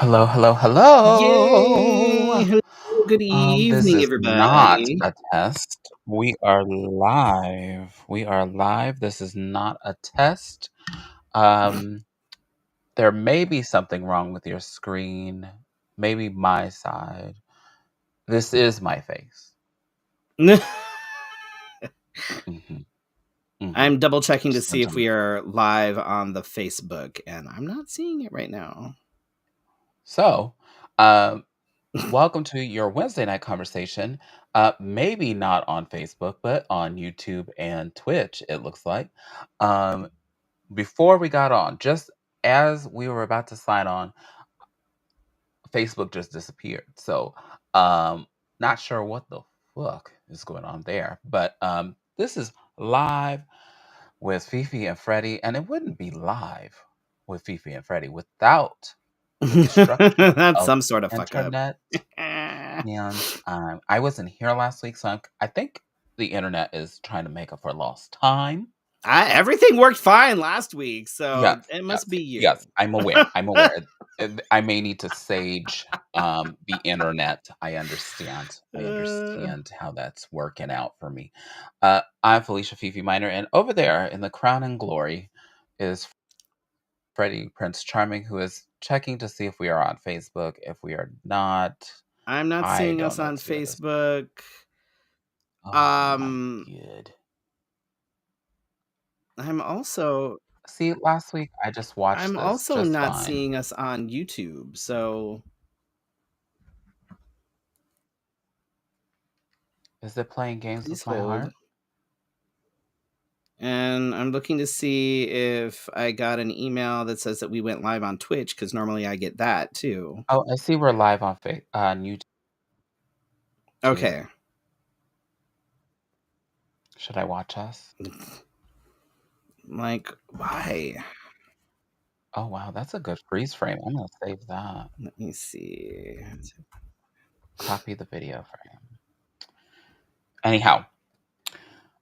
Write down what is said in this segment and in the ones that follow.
Hello, hello, Yay! hello. Hello, good This evening, is not everybody. a test. We are live. We are live. This is not a test. Um, there may be something wrong with your screen, maybe my side. This is my face. hmm hmm I'm double checking to Just see if mention. we are live on the Facebook, and I'm not seeing it right now. So, um, welcome to your Wednesday night conversation. Maybe not on Facebook, but on YouTube and Twitch, it looks like. Um, Before we got on, just as we were about to sign on, Facebook just disappeared. So, um, not sure what the fuck is going on there. But this is live with Fifi and Freddie, and it wouldn't be live with Fifi and Freddie without the destruction That's of some sort of fuck up. internet. And I wasn't here last week, so I think the internet is trying to make up for lost time. Everything worked fine last week, so Yes, it yes, must be you. yes. I'm aware. I'm aware. I may need to sage the internet. I understand. I Uh, understand how that's working out for me. I'm Felicia Fifi Minor, and over there in the crown and glory is Freddie Prince Charming, who is checking to see if we are on Facebook. If we are not, I'm not I seeing don't us know what on to do at this. Facebook. Oh my Um, god. I'm also See, last week I just watched I'm this also just not fine. seeing us on YouTube. So Is it playing games please with my hold. heart? And I'm looking to see if I got an email that says that we went live on Twitch because normally I get that too. Oh, I see we're live on YouTube. Okay. Should I watch us? Like, why? Oh wow, that's a good freeze frame. I'm gonna save that. Let me see. Copy the video frame. Anyhow,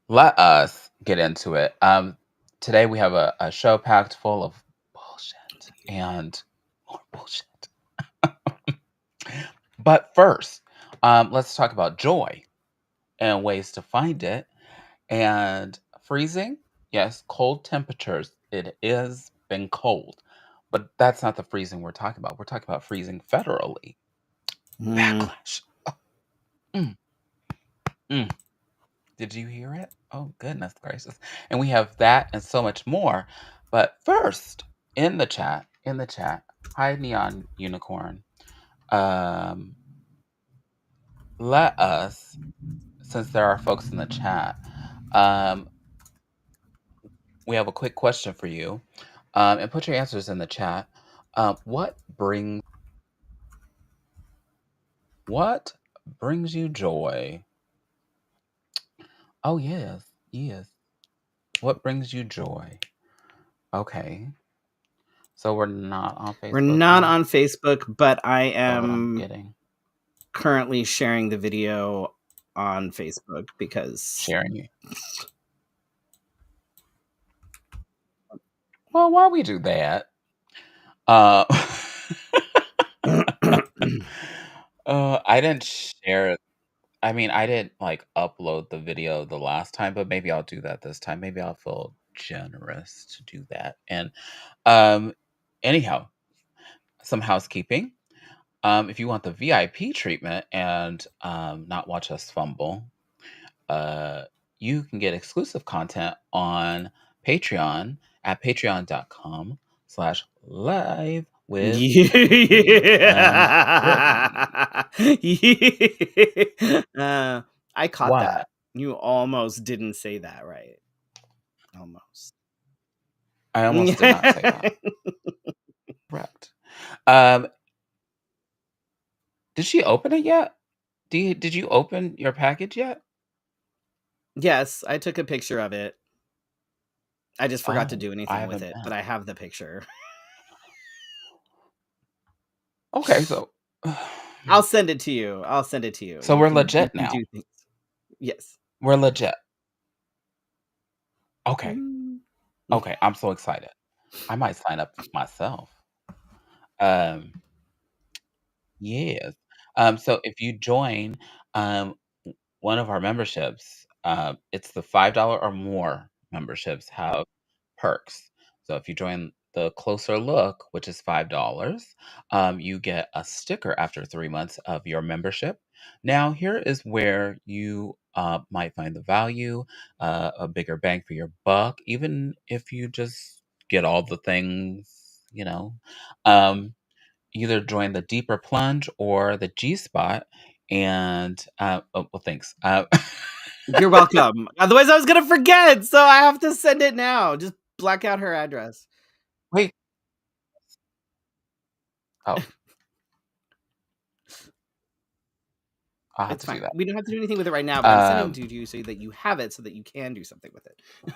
let us get into it. Today we have a show packed full of bullshit and more bullshit. But first, let's talk about joy and ways to find it. And freezing, yes, cold temperatures. It is been cold, but that's not the freezing we're talking about. We're talking about freezing federally. Hmm. Backlash. Mm, mm. Did you hear it? Oh, goodness gracious. And we have that and so much more. But first, in the chat, hi Neon Unicorn. Um, Let us, since there are folks in the chat, um, we have a quick question for you. And put your answers in the chat. What brings you joy? Oh yes, yes. What brings you joy? Okay. So we're not on We're Facebook not then? on Facebook, but I Is that what I'm am getting? currently sharing the video on Facebook because Sharing you. Well, while we do that, uh, I didn't share it. I mean, I didn't like upload the video the last time, but maybe I'll do that this time. Maybe I'll feel generous to do that. And um, anyhow, some housekeeping. If you want the VIP treatment and not watch us fumble, uh, you can get exclusive content on Patreon at patreon.com/live with Fifi and Freddie. I caught What? that. You almost didn't say that right. Almost. I almost did not say that. Correct. Um, did she open it yet? Did you open your package yet? Yes, I took a picture of it. I just forgot to Oh, do I anything with haven't it, been. but I have the picture. Okay, so I'll send it to you. I'll send it to you. so You can now. do things. Yes. We're legit. Okay. Mm. Okay, I'm so excited. I might sign up myself. Um, Yes. So if you join, um, one of our memberships, it's the $5 or more memberships have perks. So if you join the Closer Look, which is $5, you get a sticker after 3 months of your membership. Now, here is where you might find the value, a bigger bang for your buck, even if you just get all the things, you know. Um, Either join the deeper plunge or the G spot. And oh, well, thanks. You're welcome. Otherwise, I was gonna forget, so I have to send it now. Just black out her address. Wait. Oh, I'll have It's to do fine. that. We don't have to do anything with it right now, but I'm sending it Um, to you so that you have it, so that you can do something with it. yeah,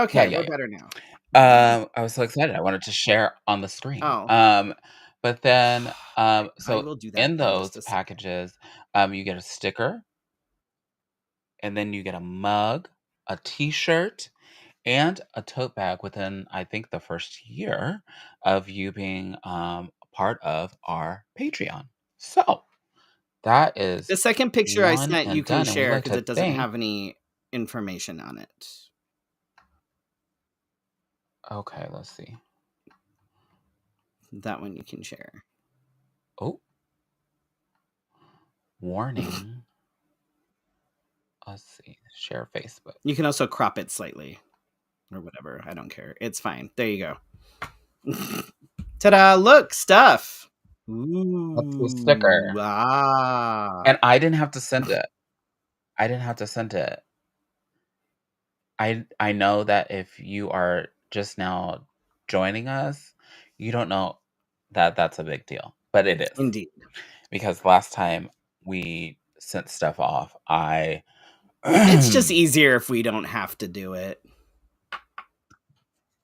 Okay, yeah, we're yeah. better now. I was so excited. I wanted to share on the screen. Oh, But then, I so will do that in in just those a second. packages, you get a sticker, and then you get a mug, a T-shirt, and a tote bag within, I think, the first year of you being part of our Patreon. So that is The second picture I one sent, you and can done, and we share like because to it doesn't thank. have any information on it. Okay, let's see. That one you can share. Oh, warning. Let's see. Share Facebook. You can also crop it slightly or whatever. I don't care. It's fine. There you go. Ta-da! Look, stuff. That's the sticker. Ooh, ah. And I didn't have to send it. I didn't have to send it. I know that if you are just now joining us, you don't know that that's a big deal, but it is. Indeed. Because last time we sent stuff off, I It's just easier if we don't have to do it.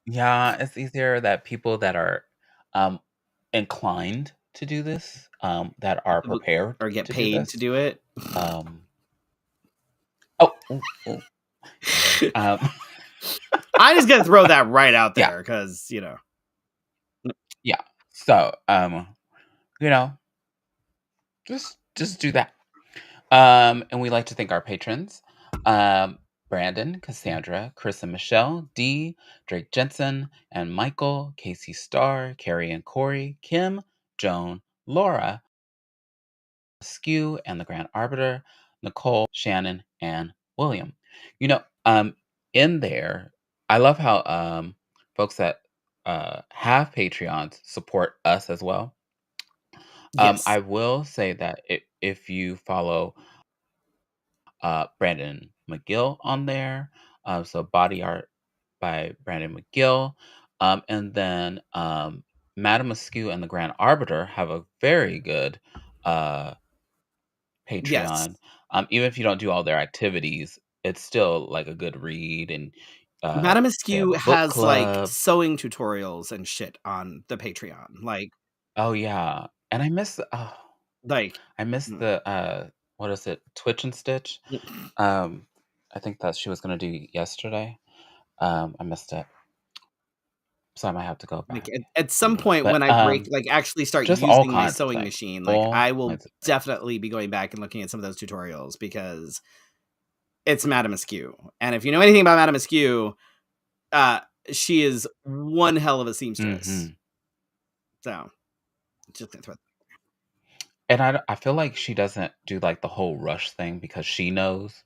yeah, it's easier that people that are um inclined to do this, that are prepared Or get to do paid to this. do it. Um oh, ooh, ooh, yeah. Um I just gotta throw that right out yeah, there because yeah. So, you know, just do that. And we like to thank our patrons. Brandon, Cassandra, Chris and Michelle, Dee, Drake Jensen, and Michael, Casey Starr, Carrie and Corey, Kim, Joan, Laura, Skew and the Grand Arbiter, Nicole, Shannon, and William. You know, in there, I love how folks that have Patreons support us as well. yes, I will say that if you follow Brandon McGill on there, so body art by Brandon McGill, and then Madame Askew and the Grand Arbiter have a very good uh, yes. Patreon. Even if you don't do all their activities, it's still like a good read, and Madame they have Askew a book has like club. sewing tutorials and shit on the Patreon. Oh yeah, and Like, I miss mm, the what is it, Twitch and Stitch? mm, Um, I think that she was gonna do yesterday. I missed it, so I might have to go like back at and some do it. point But when I break, like actually start just all using my kinds of sewing things, machine, like all I will kinds of things. definitely be going back and looking at some of those tutorials because it's Madame Askew. And if you know anything about Madame Askew, uh, she is one hell of a seamstress. Hmm. So just gonna throw And I feel like she doesn't do like the whole rush thing because she knows.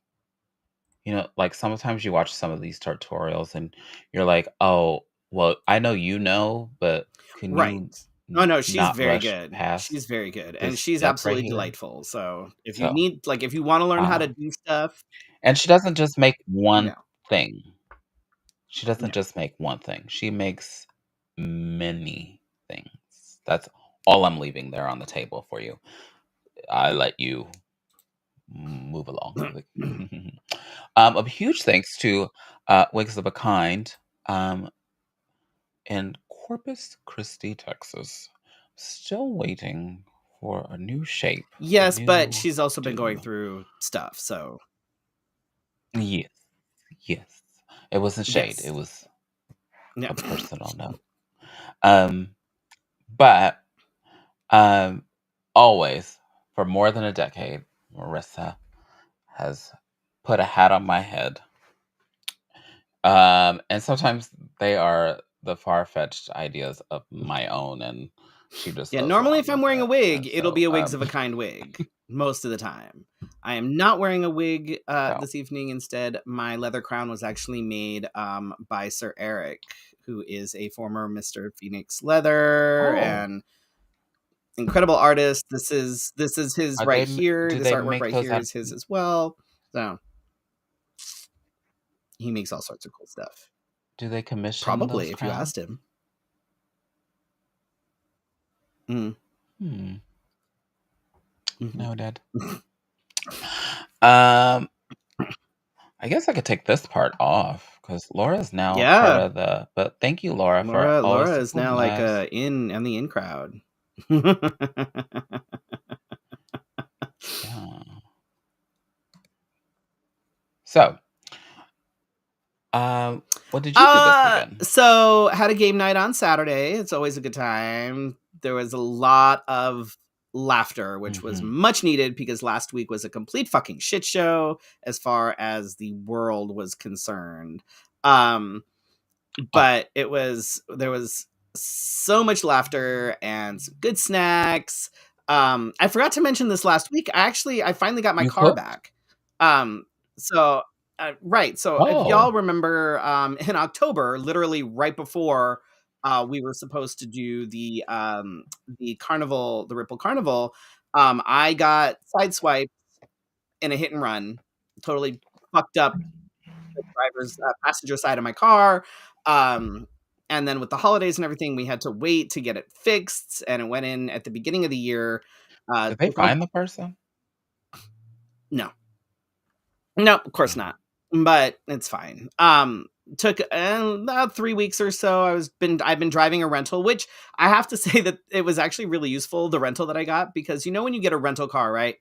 Like sometimes you watch some of these tutorials and you're like, oh, well, I know you know, but can right. you Oh no, she's not very rush good. past She's very good, and this she's step right absolutely here? delightful. So if you So, need, like, if you want to learn how to uh, do stuff, and she doesn't just make one no, thing. She doesn't no, just make one thing. She makes many things. That's all I'm leaving there on the table for you. I let you move along. A huge thanks to Wigs of a Kind in Corpus Christi, Texas. Still waiting for a new shape, a yes, but new she's also been going do. through stuff. So Yes, yes. It wasn't shade. It yes, was yeah, a personal note. Um, but always, for more than a decade, Marissa has put a hat on my head. And sometimes they are the far-fetched ideas of my own, and she just Yeah, goes normally along if I'm with wearing a it. wig, And it'll so, be a Wigs of a Kind wig most of the time. I am not wearing a wig so, this evening. Instead, my leather crown was actually made by Sir Eric, who is a former Mr. Phoenix Leather oh, and incredible artist. This is his are right they? here. Do This they artwork make right those here out? is his as well. So he makes all sorts of cool stuff. Do they commission Probably, those if you crowns? asked him. Mm. Hmm. Mhm. Noted. Um, I guess I could take this part off because Laura's now part Yeah, of the. But thank you, Laura, for always Laura the is now like coolness. in the in crowd. Yeah. So, what did you do this weekend? So had a game night on Saturday. It's always a good time. There was a lot of laughter, which was Hmm. much needed because last week was a complete fucking shit show as far as the world was concerned. Um, Oh, but there was so much laughter and some good snacks. I forgot to mention this last week. I finally got my you car cooked? back. Um, so right. So if y'all Oh, remember, in October, literally right before we were supposed to do the carnival, the Ripple Carnival, I got sideswiped in a hit and run, totally fucked up the driver's passenger side of my car. Um, and then with the holidays and everything, we had to wait to get it fixed, and it went in at the beginning of the year. did they Took a, find the person? no, no, of course Mm. not, but it's fine. Took about 3 weeks or so. I've been driving a rental, which I have to say that it was actually really useful. The rental that I got, because when you get a rental car, right?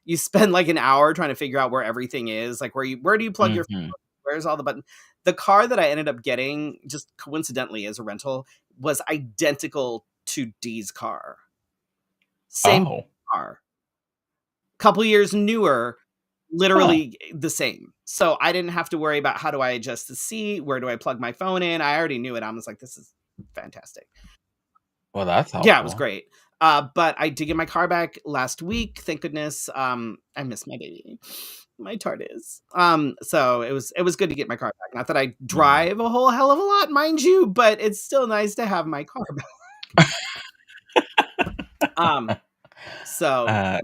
You spend like an hour trying to figure out where everything is, like where do you plug your, Mhm. where's all the button. The car that I ended up getting, just coincidentally as a rental, was identical to Dee's car. Same Oh, car, couple years newer, huh. literally the same. So I didn't have to worry about how do I adjust the seat, where do I plug my phone in. I already knew it. I was like, this is fantastic. Well, that's Yeah, it was helpful. great. But I did get my car back last week, thank goodness. I miss my baby, my TARDIS. So it was good to get my car back. Not that I Mm. drive a whole hell of a lot, mind you, but it's still nice to have my car back. Um, so Uh,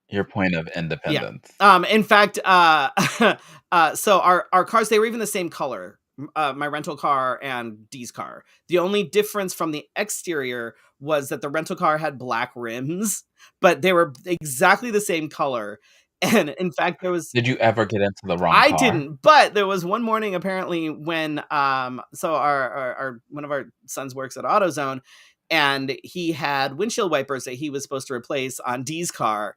your point of yeah. independence. In fact, so our cars, they were even the same color. My rental car and Dee's car. The only difference from the exterior was that the rental car had black rims, but they were exactly the same color. And in fact, Did you ever get into the wrong I car? didn't, but there was one morning apparently when so our one of our sons works at AutoZone, and he had windshield wipers that he was supposed to replace on Dee's car.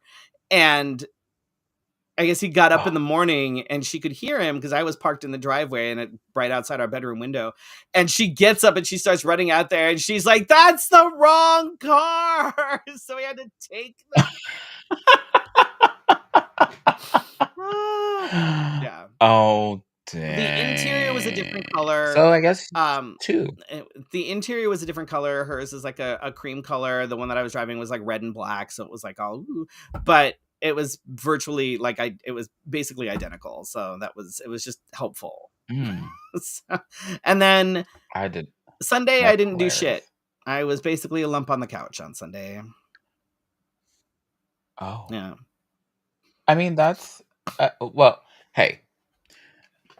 And I guess he got up in Oh. the morning and she could hear him because I was parked in the driveway and right outside our bedroom window. And she gets up and she starts running out there and she's like, "That's the wrong car." So we had to take the ah, yeah. Oh, The interior was a different dang. color. So I guess Um, 2. the interior was a different color. Hers is like a cream color. The one that I was driving was like red and black, so it was like all ooh. But it was virtually like it was basically identical. So it was just helpful. Mm, So- and then I did. Sunday I That's didn't do shit. hilarious. I was basically a lump on the couch on Sunday. Oh. Yeah. I mean, that's well, hey,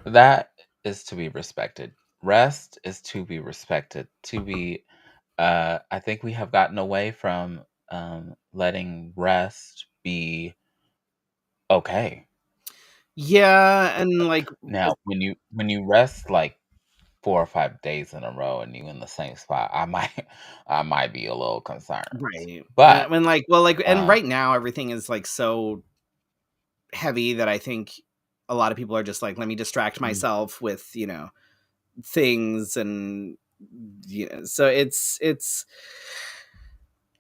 that is to be respected. Rest is to be respected. To be I think we have gotten away from letting rest be okay. Yeah, and like Now, when you rest like 4 or 5 days in a row and you in the same spot, I might I might be a little concerned. right. But, When like well like and uh right now everything is like so heavy that I think a lot of people are just like, let me distract mm, myself with, things. And so it's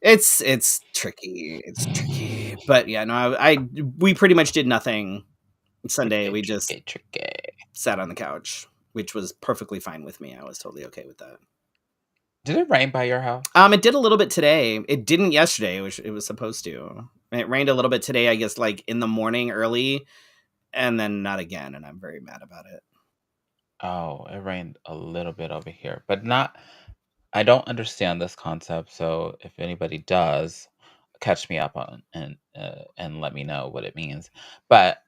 It's tricky. It's tricky. But yeah, no, we pretty much did nothing Sunday. Tricky, We just tricky, tricky. sat on the couch, which was perfectly fine with me. I was totally okay with that. Did it rain by your house? It did a little bit today. It didn't yesterday, which it was supposed to. It rained a little bit today, I guess, like in the morning early, and then not again. And I'm very mad about it. Oh, it rained a little bit over here, but not. I don't understand this concept, so if anybody does, catch me up on and let me know what it means. But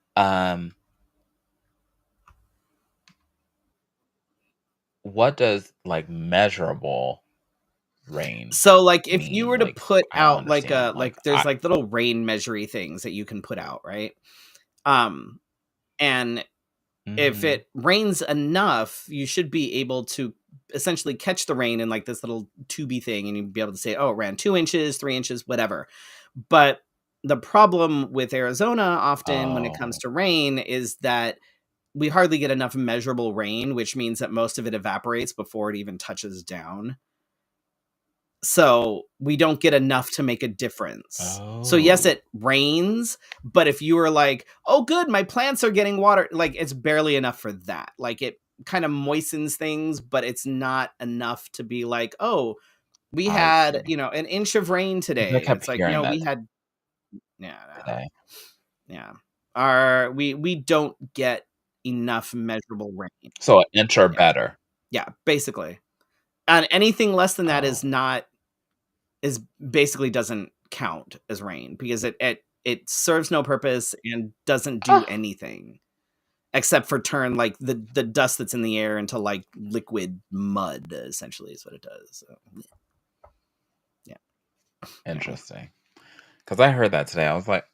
what does like measurable rain So, like, if you mean? were to Like put I don't out like understand. a Like there's like little rain measury things that you can put out, right? Um, and if mhm. it rains enough, you should be able to essentially catch the rain in like this little tubey thing, and you'd be able to say, "Oh, it ran 2 inches, 3 inches, whatever." But the problem with Arizona often when it comes Oh, to rain is that we hardly get enough measurable rain, which means that most of it evaporates before it even touches down. So we don't get enough to make a difference. So yes, oh, it rains, but if you were like, "Oh, good, my plants are getting water," like it's barely enough for that. Like it kind of moistens things, but it's not enough to be like, "Oh, we I had, see. an inch of rain 'Cause I today." kept It's like, hearing no, that we had, yeah, no, today. yeah. We don't get enough measurable rain. So an inch or Yeah, better. yeah, basically. And anything less than that Oh. is basically doesn't count as rain because it serves no purpose and doesn't do Ah, anything except for turn like the dust that's in the air into like liquid mud essentially is what it does. So, yeah. Yeah. interesting. Because I heard that today. I was like,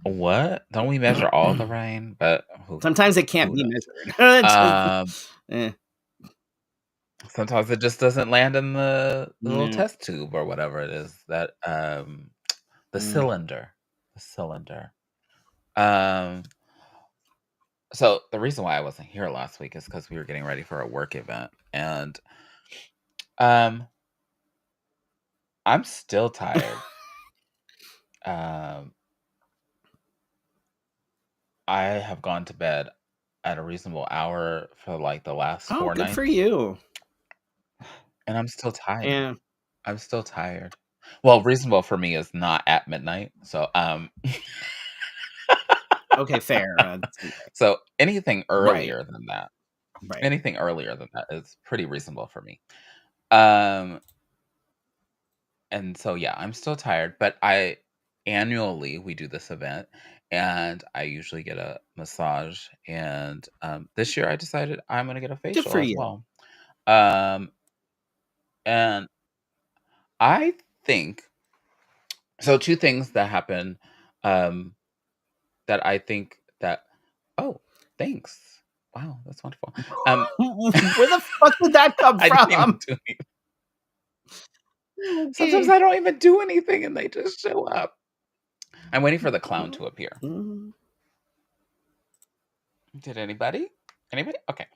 "What? Don't we measure all the rain?" But Sometimes it can't who be knows? measured. It just Um, eh, sometimes it just doesn't land in the little yeah. test tube or whatever it is that, the Mm. cylinder, the cylinder. Um, so the reason why I wasn't here last week is because we were getting ready for a work event, and, um, I'm still tired. Um, I have gone to bed at a reasonable hour for, like, the last Oh, 4 good for nights, you. and I'm still tired. Yeah. I'm still tired. Well, reasonable for me is not at midnight, so, Okay, fair. so anything Right. earlier than that Right. anything earlier than that is pretty reasonable for me. Um, and so, yeah, I'm still tired, but I annually, we do this event, and I usually get a massage, and, this year I decided I'm gonna get a Good facial for as you. well. Um, and I think so 2 things that happen, um, that I think that oh, thanks. Wow, that's wonderful. Um, Where the fuck did that come I didn't even from? do any sometimes Okay. I don't even do anything and they just show up. I'm waiting for the clown to appear. Mm. Did anybody? Anybody? Okay.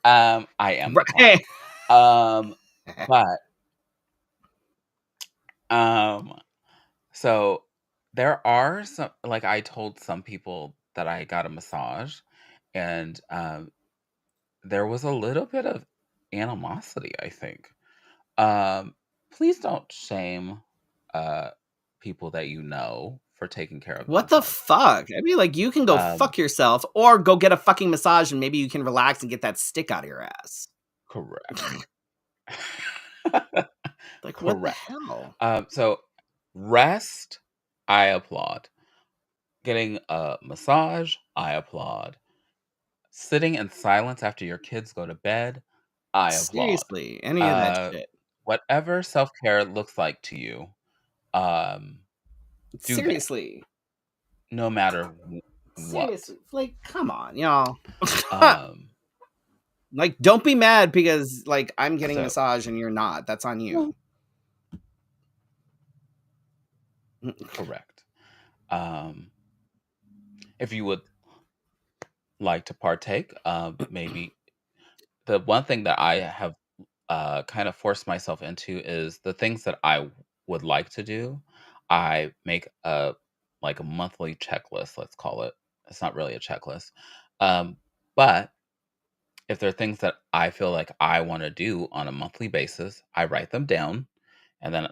I am the clown. Right. Um, but, um, so there are some like, I told some people that I got a massage, and, there was a little bit of animosity, I think. Um, please don't shame, uh, people that you know for taking care of What the themselves. fuck? I mean, like, you can go Um, fuck yourself or go get a fucking massage and maybe you can relax and get that stick out of your ass. correct. Like, what the Correct. hell? So rest, I applaud. Getting a massage, I applaud. Sitting in silence after your kids go to bed, I applaud. Seriously, any of that Uh, shit. whatever self-care looks like to you, um, do that, Seriously. no matter what. Seriously. Like, come on, y'all. Um, Like, don't be mad because, like, I'm getting a so massage and you're not. That's on no, you. correct. Um, if you would like to partake, maybe the one thing that I have kind of forced myself into is the things that I would like to do. I make a like a monthly checklist, let's call it. It's not really a checklist. But if there are things that I feel like I want to do on a monthly basis, I write them down, and then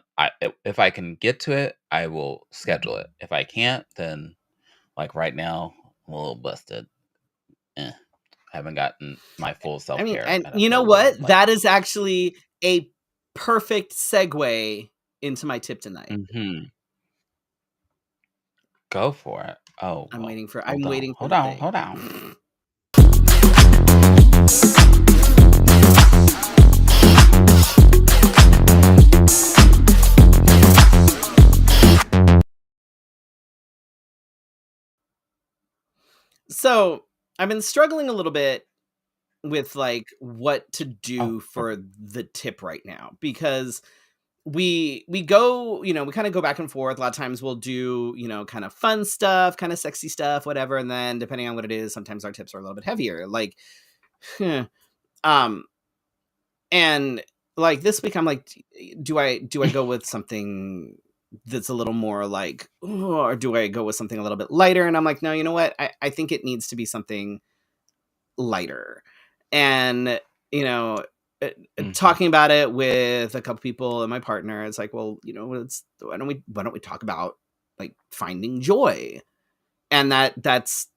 if I can get to it, I will schedule it. If I can't, then like right now, I'm a little busted. Eh, haven't gotten my full I self mean, care, and and I you know feel really what? like, That is actually a perfect segue into my tip tonight. hmm, go for it. Oh well, I'm hold on, waiting for hold the on, thing. hold on. So, I've been struggling a little bit with like what to Oh, do okay. for the tip right now because we go, we kind of go back and forth. A lot of times we'll do, kind of fun stuff, kind of sexy stuff, whatever, and then depending on what it is, sometimes our tips are a little bit heavier. Like um and like this week I'm like, do I go with something that's a little more like, "Ooh," or do I go with something a little bit lighter? And I'm like, no, you know what? I think it needs to be something lighter. And, you know, Hmm. talking about it with a couple people and my partner, it's like, well, it's why don't we talk about like finding joy? And that's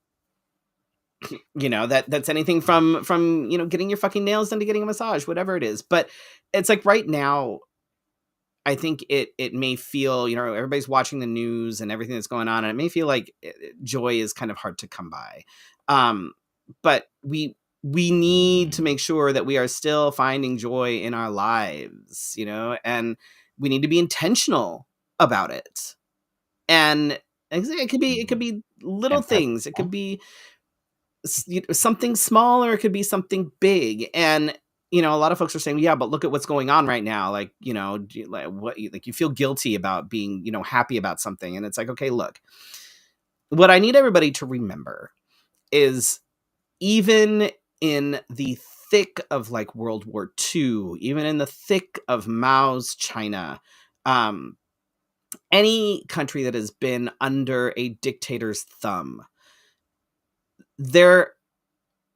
anything from getting your fucking nails done to getting a massage, whatever it is. But it's like right now I think it may feel, everybody's watching the news and everything that's going on, and it may feel like joy is kind of hard to come by. Um, but we need to make sure that we are still finding joy in our lives, and we need to be intentional about it. And it could be little things. It could Intentional. be something small or it could be something big. And a lot of folks are saying, yeah, but look at what's going on right now. Like, like what like you feel guilty about being, happy about something. And it's like, okay, look, what I need everybody to remember is even in the thick of like World War II, even in the thick of Mao's China, um, any country that has been under a dictator's thumb, there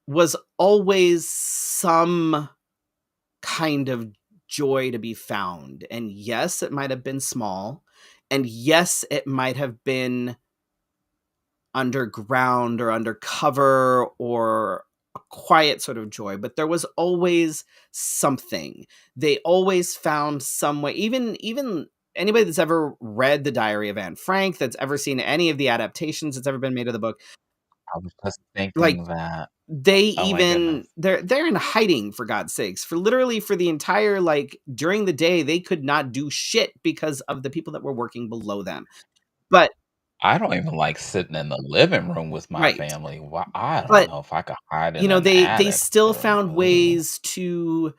was always some kind of joy to be found. And yes, it might have been small. And yes, it might have been underground or undercover or a quiet sort of joy, but there was always something. They always found some way. Even anybody that's ever read The Diary of Anne Frank, that's ever seen any of the adaptations that's ever been made of the book, I was just like thinking that. they Oh my even goodness. they're in hiding, for God's sakes, for literally for the entire, like, during the day they could not do shit because of the people that were working below them. But I don't even like sitting in the living room with my right. family. Why, I don't But know if I could hide in an they attic still or found ways to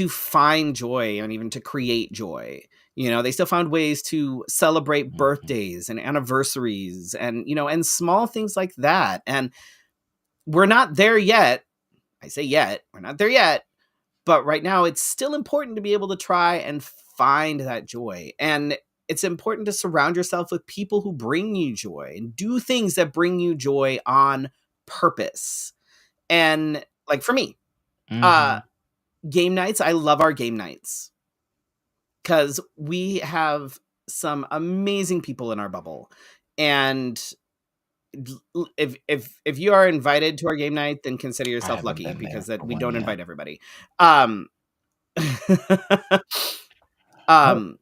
find joy and even to create joy. They still found ways to celebrate mhm, birthdays and anniversaries and and small things like that. And we're not there yet. I say yet. We're not there yet. But right now, it's still important to be able to try and find that joy. And it's important to surround yourself with people who bring you joy and do things that bring you joy on purpose. And like for me, uh, mhm. game nights, I love our game nights because we have some amazing people in our bubble. And if you are invited to our game night, then consider I yourself haven't lucky been because there that for we one don't yet. invite everybody. Um, Oh, um,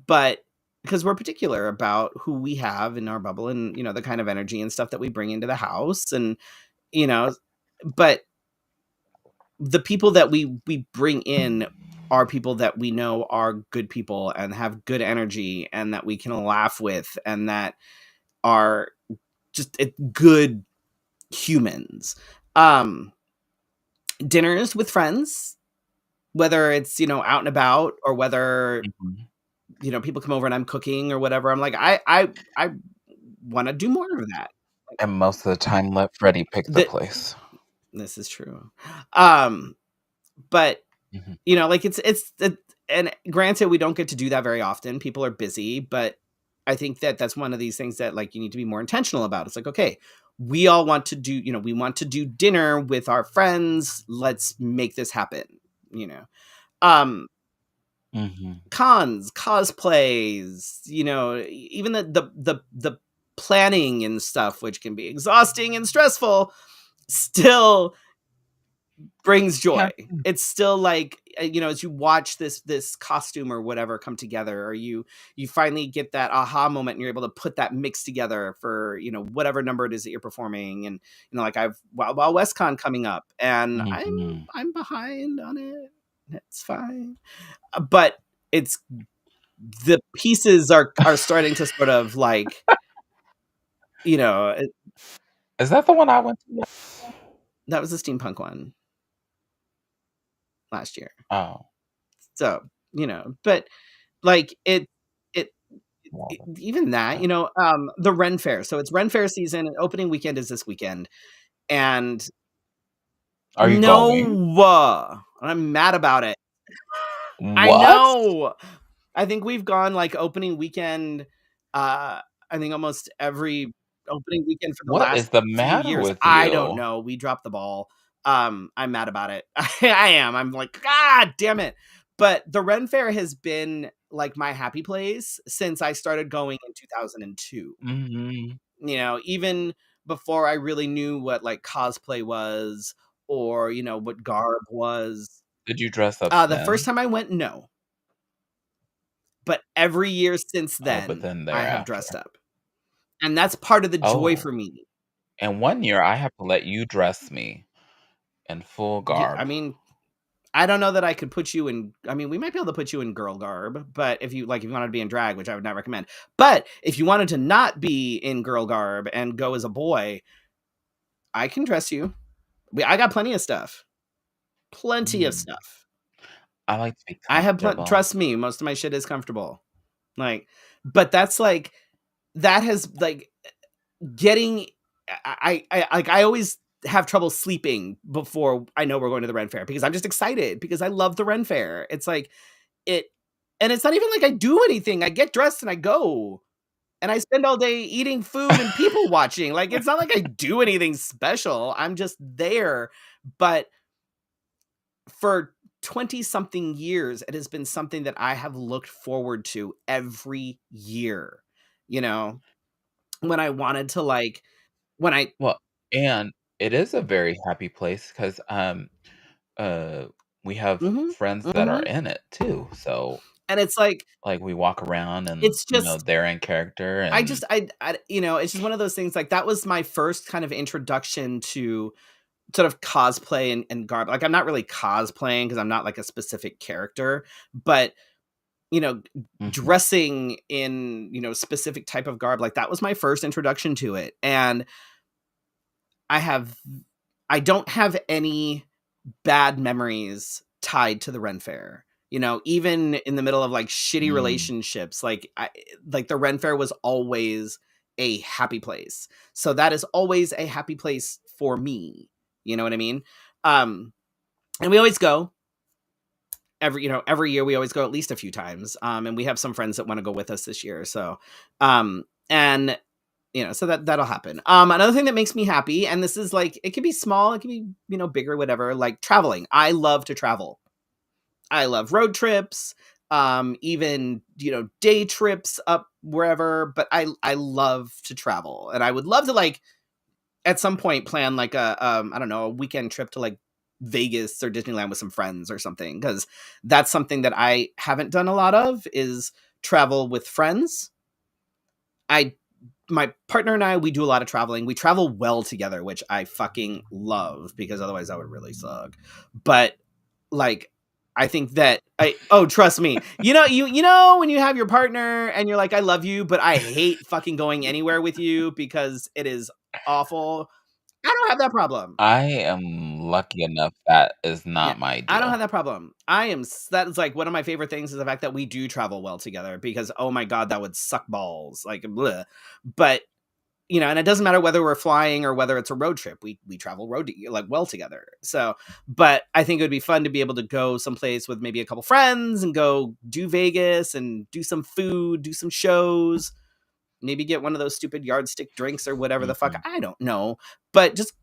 but because we're particular about who we have in our bubble and the kind of energy and stuff that we bring into the house, and you know but the people that we bring in are people that we know are good people and have good energy and that we can laugh with and that are just good humans. um Dinners with friends, whether it's out and about or whether mhm. people come over and I'm cooking or whatever, I'm like, I wanna do more of that. Like, And most of the time, let Freddie pick the th place. this is true. Um, but, Mhm. like, it's and granted, we don't get to do that very often, people are busy, but I think that that's one of these things that like you need to be more intentional about. It's like, okay, we all want to do, we want to do dinner with our friends. Let's make this happen, you know. Um Mhm. Cons, cosplays, even the planning and stuff, which can be exhausting and stressful, still brings Yeah. joy. It's still like, as you watch this costume or whatever come together, or you finally get that aha moment and you're able to put that mix together for, whatever number it is that you're performing. And like I've Wild West Con coming up, and Mhm. I'm behind on it. It's fine. But it's the pieces are starting to sort of like, you know, it- Is that the one I went to last year? that was the steampunk one last year. Oh, So, but like it well, even that, okay. the Ren Fair. So it's Ren Fair season, and opening weekend is this weekend. And Are you going? no, I'm mad about it. I What? know. I think we've gone like opening weekend, I think almost every opening weekend for the What last is the few matter years. with I don't you? know. We dropped the ball. I'm mad about it. I am. I'm like, God damn it. But the Ren Fair has been like my happy place since I started going in 2002. Mhm. Even before I really knew what like cosplay was, or, what garb was. Did you dress up The first then? time I went, no. But every year since Oh, but then, then I have dressed thereafter. up. And that's part of the joy Oh, for me. and one year I have to let you dress me in full I garb. mean, I don't know that I could put you in. I mean, we might be able to put you in girl garb, but if you wanted to be in drag, which I would not recommend. But if you wanted to not be in girl garb and go as a boy, I can dress you. I got plenty of stuff. Plenty of Mm. stuff. I like to be I have comfortable. trust me, most of my shit is comfortable. Like, but that's like that has like getting I always have trouble sleeping before I know we're going to the Ren Fair because I'm just excited because I love the Ren Fair. It's like it and it's not even like I do anything. I get dressed and I go. And I spend all day eating food and people watching. Like it's not like I do anything special. I'm just there. But for 20 something years, it has been something that I have looked forward to every year. You know, when I wanted to like when I Well, and it is a very happy place 'cause, uh, we have Mhm. friends that are Mhm. in it too, so, And it's like like, we walk around and, it's just they're in character I just and I it's just one of those things like that was my first kind of introduction to sort of cosplay and garb. Like I'm not really cosplaying because I'm not like a specific character, but you know, Mhm. dressing in, specific type of garb, like that was my first introduction to it. And I have I don't have any bad memories tied to the Ren Fair. Even in the middle of like shitty Mm. relationships, like the Ren Fair was always a happy place. So that is always a happy place for me. You know what I mean? Um, and we always go every year. We always go at least a few times. And we have some friends that want to go with us this year. So, and so that'll happen. Another thing that makes me happy, and this is like it can be small, it can be bigger, whatever. Like traveling, I love to travel. I love road trips, even day trips up wherever. But I love to travel, and I would love to like at some point plan like I don't know, a weekend trip to like Vegas or Disneyland with some friends or something, because that's something that I haven't done a lot of is travel with friends. I My partner and I, we do a lot of traveling. We travel well together, which I fucking love because otherwise that would really suck. But like I think that I oh trust me. You know when you have your partner and you're like I love you, but I hate fucking going anywhere with you because it is awful. I don't have that problem. I am lucky enough that is Yeah. not my I don't have deal. that problem. That is like one of my favorite things is the fact that we do travel well together because oh my god, that would suck balls. Like bleh. But and it doesn't matter whether we're flying or whether it's a road trip. We travel like well together. So, but I think it would be fun to be able to go someplace with maybe a couple friends and go do Vegas and do some food, do some shows. maybe get one of those stupid yardstick drinks or whatever the fuck. Mhm. I don't know, but just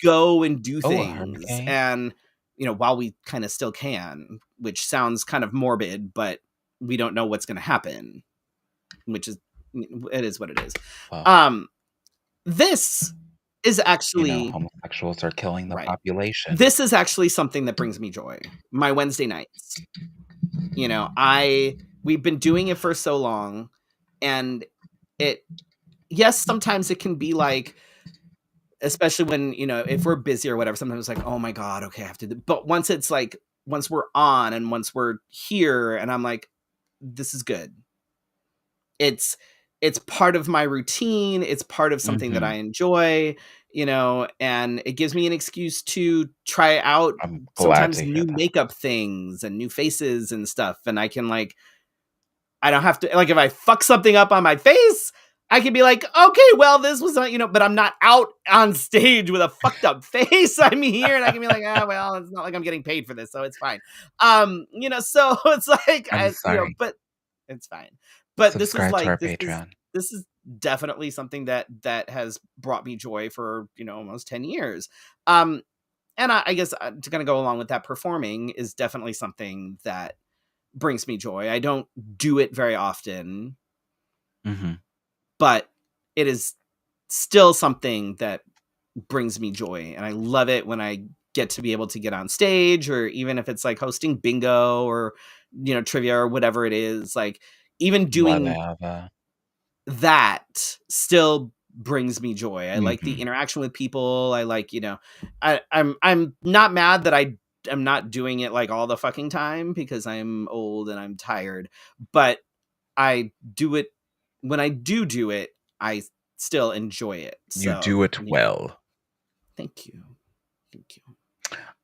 go and do Oh, a things, hurricane? and while we kind of still can, which sounds kind of morbid, but we don't know what's going to happen, which is it is what it is. Well, Um, this is actually homosexuals are killing the right. population. This is actually something that brings me joy. My Wednesday nights. I we've been doing it for so long, and it yes, sometimes it can be like, especially when, if we're busy or whatever, sometimes it's like, oh my God, okay, I have to but once it's like, once we're on and once we're here and I'm like, this is good. It's it's part of my routine, it's part of something that I Mhm. enjoy, and it gives me an excuse to try out I'm glad sometimes to hear new that. makeup things and new faces and stuff, and I can like, I don't have to like, if I fuck something up on my face, I can be like, okay, well, this was not, but I'm not out on stage with a fucked up face. I'm here and I can be like, ah, well, it's not like I'm getting paid for this, so it's fine. So it's like, I'm sorry. but it's fine. But this is Subscribe to our like, Patreon. this is definitely something that has brought me joy for almost 10 years. Um, and I guess to kind of go along with that, performing is definitely something that brings me joy. I don't do it very often, Mhm. but it is still something that brings me joy. And I love it when I get to be able to get on stage, or even if it's like hosting bingo or, trivia or whatever it is, like even doing Whatever. that still brings me joy. I like the Mhm. interaction with people. I like, I'm not mad that I am not doing it like all the fucking time because I'm old and I'm tired, but I do it when I do it, I still enjoy it. You do So, it well. thank you. Thank you.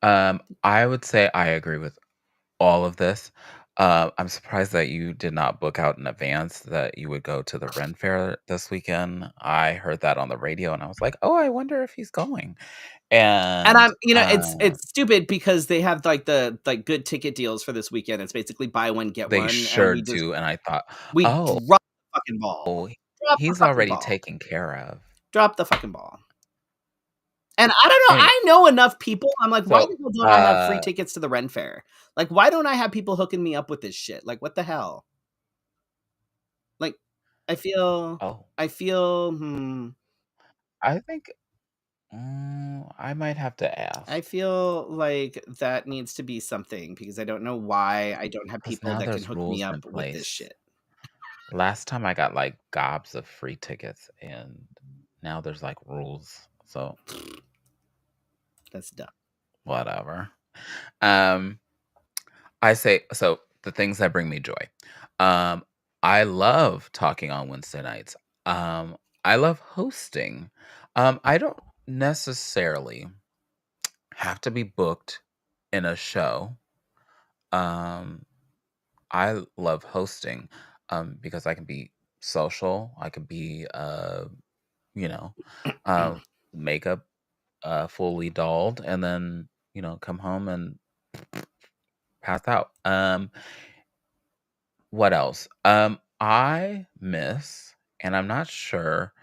I would say I agree with all of this. I'm surprised that you did not book out in advance that you would go to the Ren Fair this weekend. I heard that on the radio and I was like, "Oh, I wonder if he's going." And And, I'm, it's stupid because they have like the like good ticket deals for this weekend. It's basically buy one get they one, and sure do, and I thought, we "Oh, dropped the fucking ball. Drop the he's fucking already ball. taken care of." Drop the fucking ball. And I don't know, Anyway, I know enough people. I'm like, why so, the hell don't I have free tickets to the Ren Fair? Like, why don't I have people hooking me up with this shit? Like, what the hell? Like, I feel, oh, I feel, hmm, I think, I might have to I ask feel like that needs to be something because I don't know why I don't have because people now that can there's hook me rules in up with this place. shit. Last time I got, like, gobs of free tickets, and now there's, like, rules, so That's dumb. whatever. Um, I say so the things that bring me joy. Um, I love talking on Wednesday nights. Um, I love hosting. I don't necessarily have to be booked in a show. Um, I love hosting, because I can be social. I can be, you know, uh, makeup fully dolled, and then come home and pass out. What else? I miss, and I'm not sure.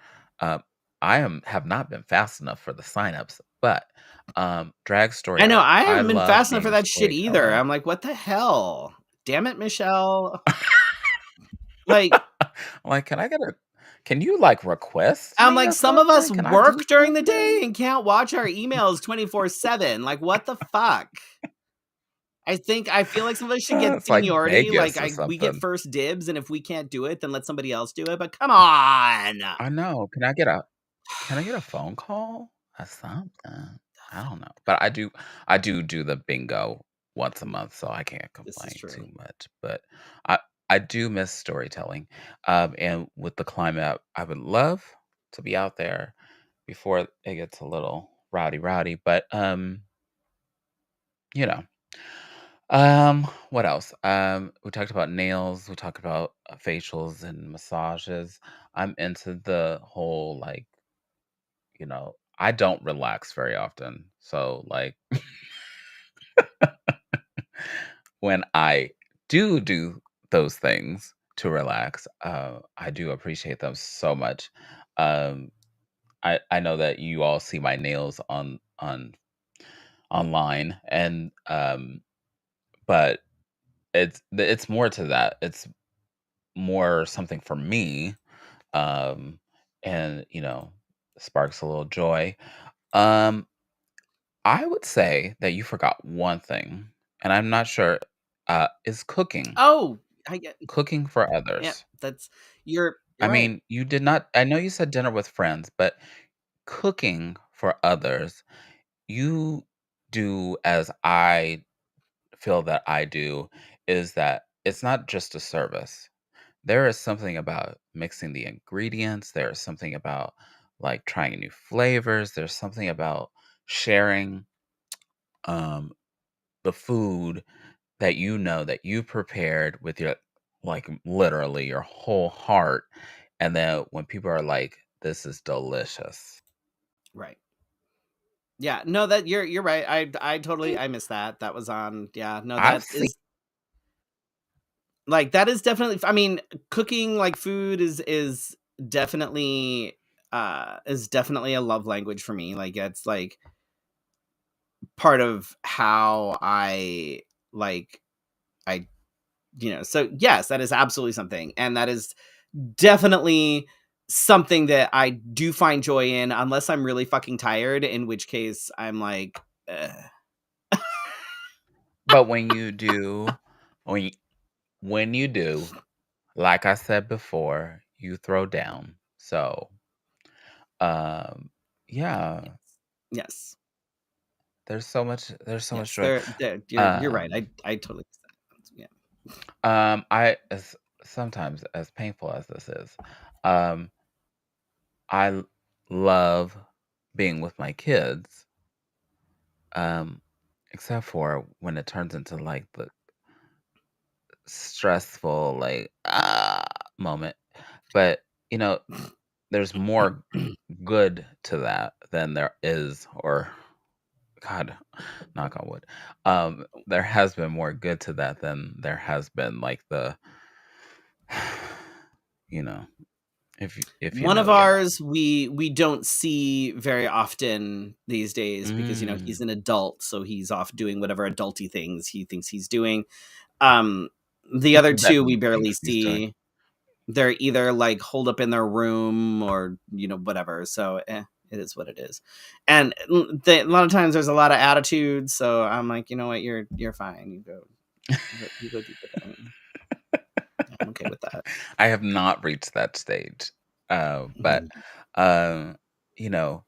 Uh, have not been fast enough for the signups, but drag story I know, hour. I I haven't been love fast enough being for a that shit either. storyteller. I'm like, "What the hell? Damn it, Michelle." Like, Like, can you like request I'm me like, or "Some of us something? Can I do work during the day something? and can't watch our emails 24/7. Like, what the fuck?" I feel like some of us should get It's like seniority, like, Vegas or we get something. first dibs, and if we can't do it, then let somebody else do it, but come on. I know. Can I get a phone call or something? I don't know, but I do the bingo once a month, so I can't This is complain too true. much. But I I do miss storytelling, and with the climate, I would love to be out there before it gets a little rowdy. But you know, what else? We talked about nails. We talked about facials and massages. I'm into the whole like I don't relax very often. So, like, when I do those things to relax. I do appreciate them so much. Um, I know that you all see my nails on online, and but it's more to that. It's more something for me, um, and sparks a little joy. Um, I would say that you forgot one thing, and I'm not sure. Is cooking, Oh, I get cooking for yeah, others. that's I you're right. mean, you did not. I know you said dinner with friends, but cooking for others, you do as I feel that I do, is that it's not just a service. There is something about mixing the ingredients. There is something about like trying new flavors. There's something about sharing um, the food that you know that you prepared with your like literally your whole heart. And then when people are like, this is delicious. Right. Yeah, no, that you're right. I totally I missed that. That was on. Yeah, no, I've that seen is like that is definitely. I mean, cooking like food is definitely a love language for me. Like it's like part of how like I so yes, that is absolutely something, and that is definitely something that I do find joy in, unless I'm really fucking tired, in which case I'm like, "Ugh." but when you, when you do, like I said before, you throw down. So, um, yeah, Yes, there's so much yes, joy. you're right. Um, I totally yeah. I as sometimes as painful as this is, um, I love being with my kids, um, except for when it turns into like the stressful, like moment. But you know, there's more good to that than there is, or God, knock on wood. There has been more good to that than there has been like the, you know, if you One know, of you know. ours we don't see very often these days because he's Mm, an adult, so he's off doing whatever adulty things he thinks he's doing. Um, the other that two we he barely thinks he's doing. see. They're either like holed up in their room or whatever. So it is what it is. And a lot of times there's a lot of attitude. So I'm like, you know what, you're fine. You go do your thing. I'm okay with that. I have not reached that stage, but Mhm. um, you know,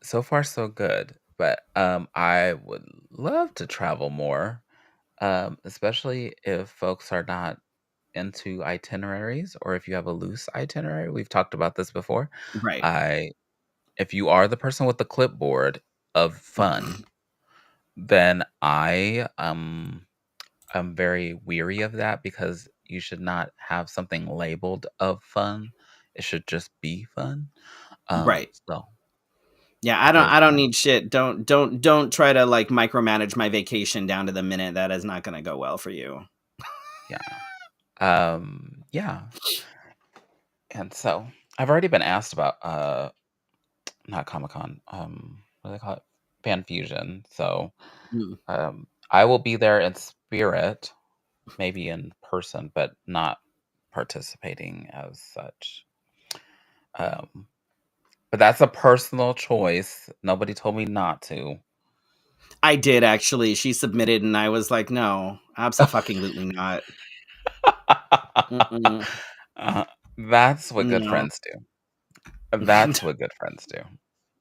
so far so good. But I would love to travel more, especially if folks are not into itineraries or if you have a loose itinerary. We've talked about this before. Right. I If you are the person with the clipboard of fun, then I'm very weary of that because you should not have something labeled of fun. It should just be fun. Right. So Yeah, there's I don't that. need shit. Don't try to like micromanage my vacation down to the minute. That is not going to go well for you. Yeah. Yeah. And so I've already been asked about not Comic Con, what do they call it? Fan Fusion. So Mm. I will be there in spirit, maybe in person, but not participating as such. Um, but that's a personal choice. Nobody told me not to. I did actually. She submitted, and I was like, no, absolutely not. Mm-mm, uh, that's what good no. friends do. That's what good friends do.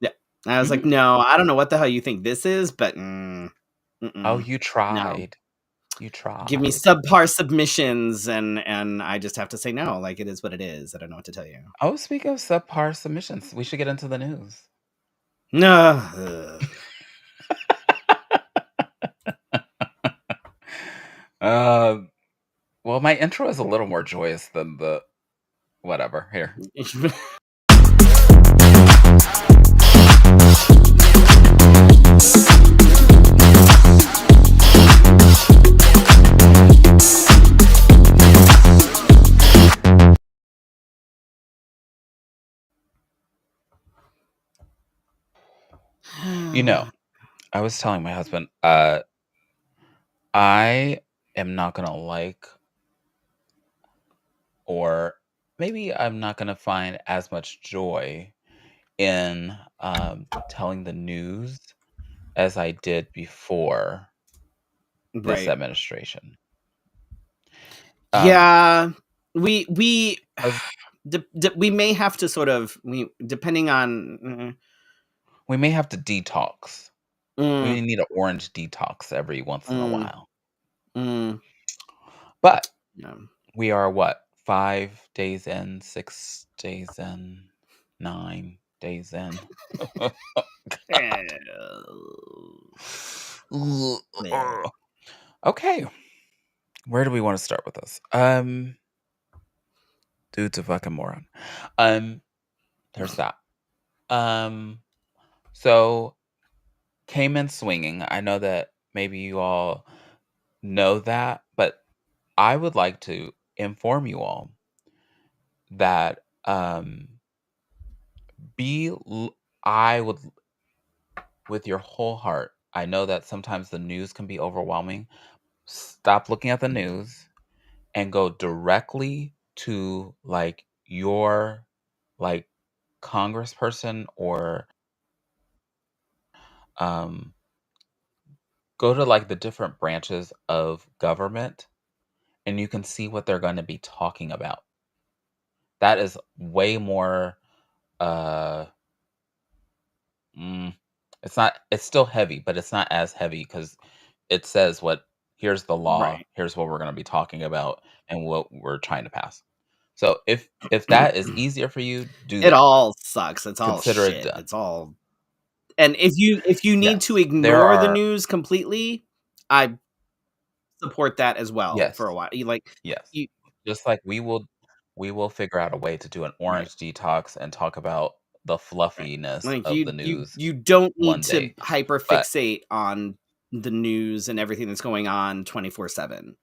Yeah. I was like, Mhm. "No, I don't know what the hell you think this is, but Oh, mm-mm, you no. tried. You Give me tried. subpar submissions and I just have to say no, like, it is what it is. I don't know what to tell you." Oh, speaking of subpar submissions, we should get into the news. No. uh, well, my intro is a little more joyous than the whatever. Here. You know, I was telling my husband, I am not gonna like, or maybe I'm not gonna find as much joy in telling the news as I did before this Right. administration. Um, Yeah, we 'Cause we may have to sort of we depending on we may have to detox. We mm, may need an orange detox every once in a mm, while. mm, But yeah. we are what? 5 days in, 6 days in, 9 days in. Yeah. Okay, where do we wanna start with this? Dude's a fucking moron. Um, there's that. Um, so came in swinging. I know that maybe you all know that, but I would like to inform you all that be I would, with your whole heart. I know that sometimes the news can be overwhelming. Stop looking at the news and go directly to like your like congressperson, or um go to like the different branches of government, and you can see what they're going to be talking about. That is way more uh mm, it's not, it's still heavy, but it's not as heavy because it says what, here's the law, Right. here's what we're going to be talking about and what we're trying to pass. So if that is easier for you, do It that. all sucks. It's all Consider it shit. done. It's all and if you need to Yes. There ignore the are, news completely, I support that as well for a yes. while. You like Yes. you Just like we will figure out a way to do an right. orange detox and talk about the Right. fluffiness Like of you the you news you don't need one to day. But hyperfixate on the news and everything that's going on 24/7.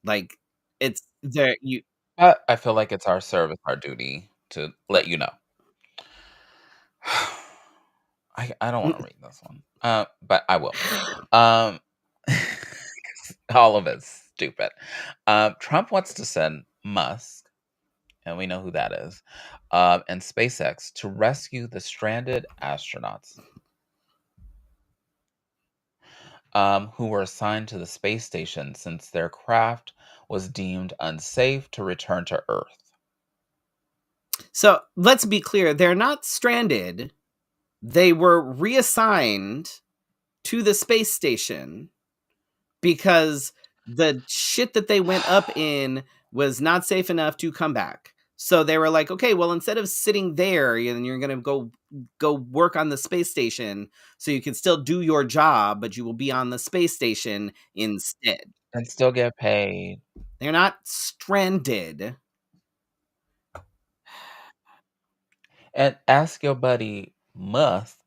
Like it's there you I feel like it's our service, our duty to let right. you know. I don't wanna read this one, but I will. Um, all of it's stupid. Trump wants to send Musk, and we know who that is, and SpaceX to rescue the stranded astronauts, who were assigned to the space station since their craft was deemed unsafe to return to Earth. So, let's be clear, they're not stranded. They were reassigned to the space station because the shit that they went up in was not safe enough to come back. So they were like, okay, well, instead of sitting there, and you're gonna go work on the space station, so you can still do your job, but you will be on the space station instead. And still get paid. They're not stranded. And ask your buddy Musk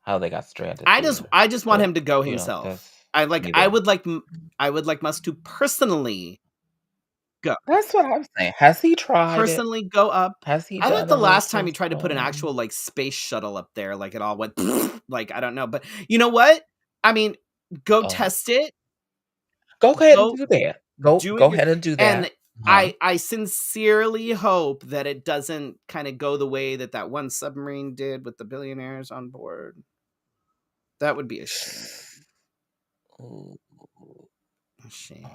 how they got stranded too. I just want But, him to go that's himself. I like neither. I would like Musk to go That's what I'm saying. Has he tried it? personally go up. Has he I like done the it with last time he his, tried to put an actual like space shuttle up there, like it all went like I don't know, but you know what? I mean, go oh, test it, go ahead and go do that. Go do it go your ahead and do and that. Huh? I sincerely hope that it doesn't kind of go the way that that one submarine did with the billionaires on board. That would be a shame. Ooh. A shame.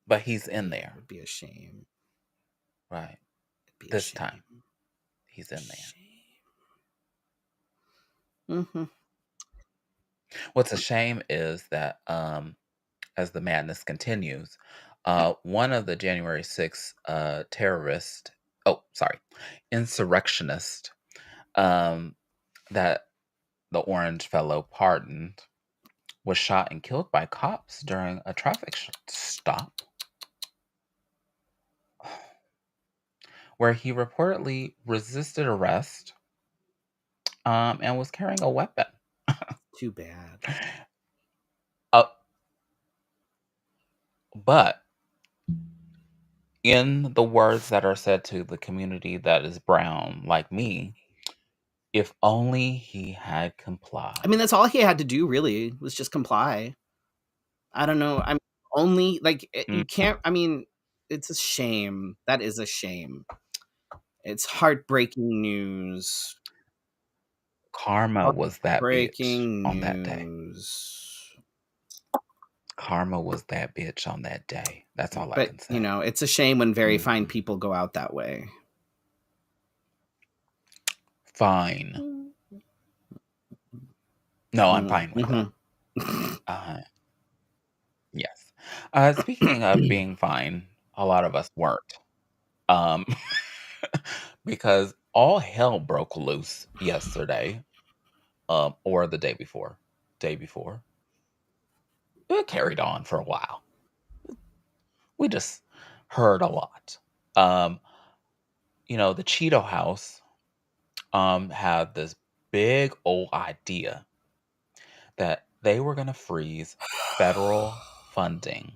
But he's in Yeah, it there, would be a shame. right? It'd be a This time, shame. he's in there. Shame. Mhm. What's a shame is that, as the madness continues, one of the January 6th, terrorist, oh, sorry, insurrectionist, um, that the orange fellow pardoned was shot and killed by cops during a traffic stop where he reportedly resisted arrest, and was carrying a weapon. Too bad. Uh, but in the words that are said to the community that is brown, like me, if only he had I mean, complied. that's all he had to do really was just comply. I don't know. I'm only like Mm, you can't. I mean, it's a shame. That is a shame. It's heartbreaking news. karma was that bitch Heartbreaking on that day. news. Karma was that bitch on that day. That's all I But can you say. know, it's a shame when very fine Mhm. people go out that way. Fine. No, I'm fine with Mm-hmm. that. Uh, yes. Speaking of being fine, a lot of us weren't. Um, because all hell broke loose yesterday, or the day before. Day before. It carried on for a while. We just heard a lot. Um, the Cheeto House had this big old idea that they were going to freeze federal funding,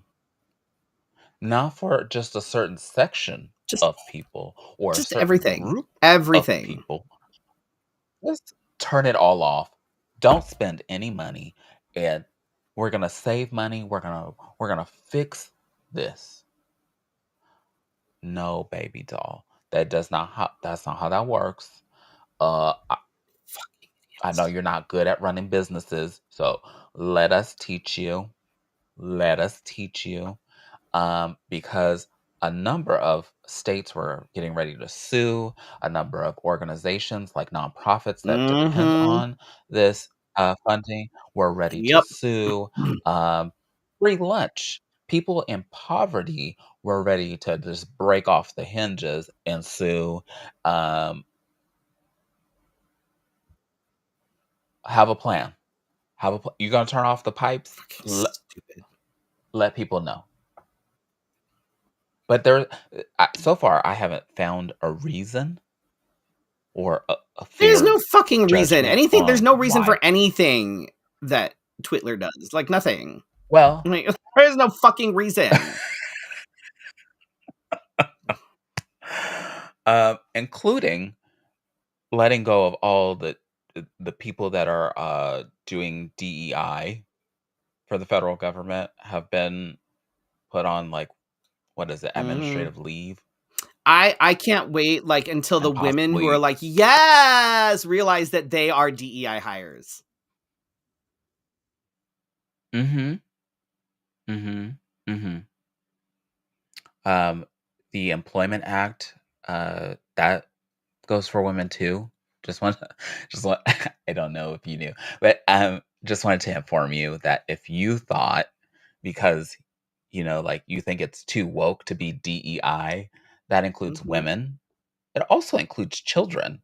not for just a certain section just of people or a just certain everything. group of Everything. people. Just turn it all off. Don't spend any money, and we're gonna save money. We're gonna fix this. No, baby doll. That's not how that works. Fucking I know idiots. you're not good at running businesses, so let us teach you. Let us teach you. Because a number of states were getting ready to sue. A number of organizations, like nonprofits that depend Mm-hmm. on this funding, were ready to Yep. sue. Um, Free lunch. People in poverty were ready to just break off the hinges and sue. Um, have a plan. You're gonna turn off the pipes? Fucking stupid. Let people know. But so far, I haven't found a reason or a There's fair no fucking reason. judgment Anything. There's on no reason why. for anything that Twitler does. Like nothing. Well, Like, there's no fucking reason. including letting go of all the people that are doing DEI for the federal government have been put on, like, what is it, Hmm. administrative leave, I can't wait like until the and women who are possibly. like yes realize that they are DEI hires. Mm-hmm. Mm-hmm. Mm-hmm. Um, the Employment Act, that goes for women too. Just want just want I don't know if you knew, but, just wanted to inform you that if you thought, because, like, you think it's too woke to be DEI, that includes Hmm. women. It also includes children.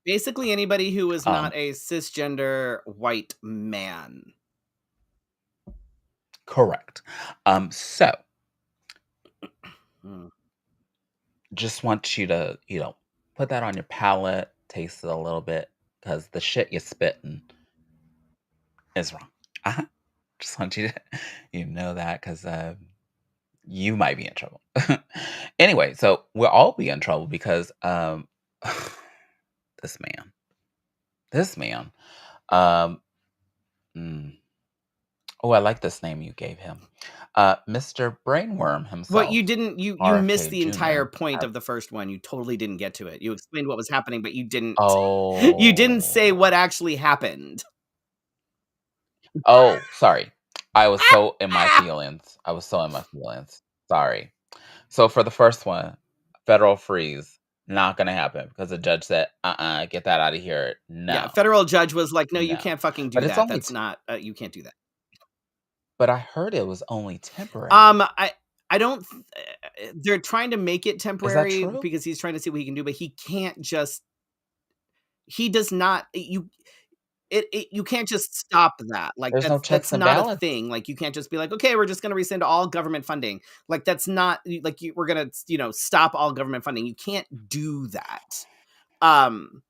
Basically, anybody who is not Um, a cisgender white man. Correct. So Mm. just want you to, put that on your palate, taste it a little bit, because the shit you spitting is wrong. Uh-huh. Just want you to know that, because you might be in trouble. Anyway, so we'll all be in trouble because this man, this man. Um, mm, oh, I like this name you gave him, Mr. Brainworm What you himself, didn't you missed RFK the entire Jr. point of the first one. You totally didn't get to it. You explained what was happening, but you didn't you didn't say Oh, what actually happened. oh, sorry. I was so in my feelings. I was so in my feelings. Sorry. So for the first one, federal freeze, not gonna happen because the judge said, get that out of here. Yeah, No, federal judge was like, "No, you no. can't fucking But do it's that. only That's not you can't do that." but I heard it was only temporary. I don't they're trying to make it Is that temporary true? because he's trying to see what he can do, but he can't just he does not you you can't just stop that. Like There's no that's checks and not a balance. thing. Like you can't just be like, "Okay, we're just going to rescind all government funding." Like that's not like we're going to, stop all government funding. You can't do that. Um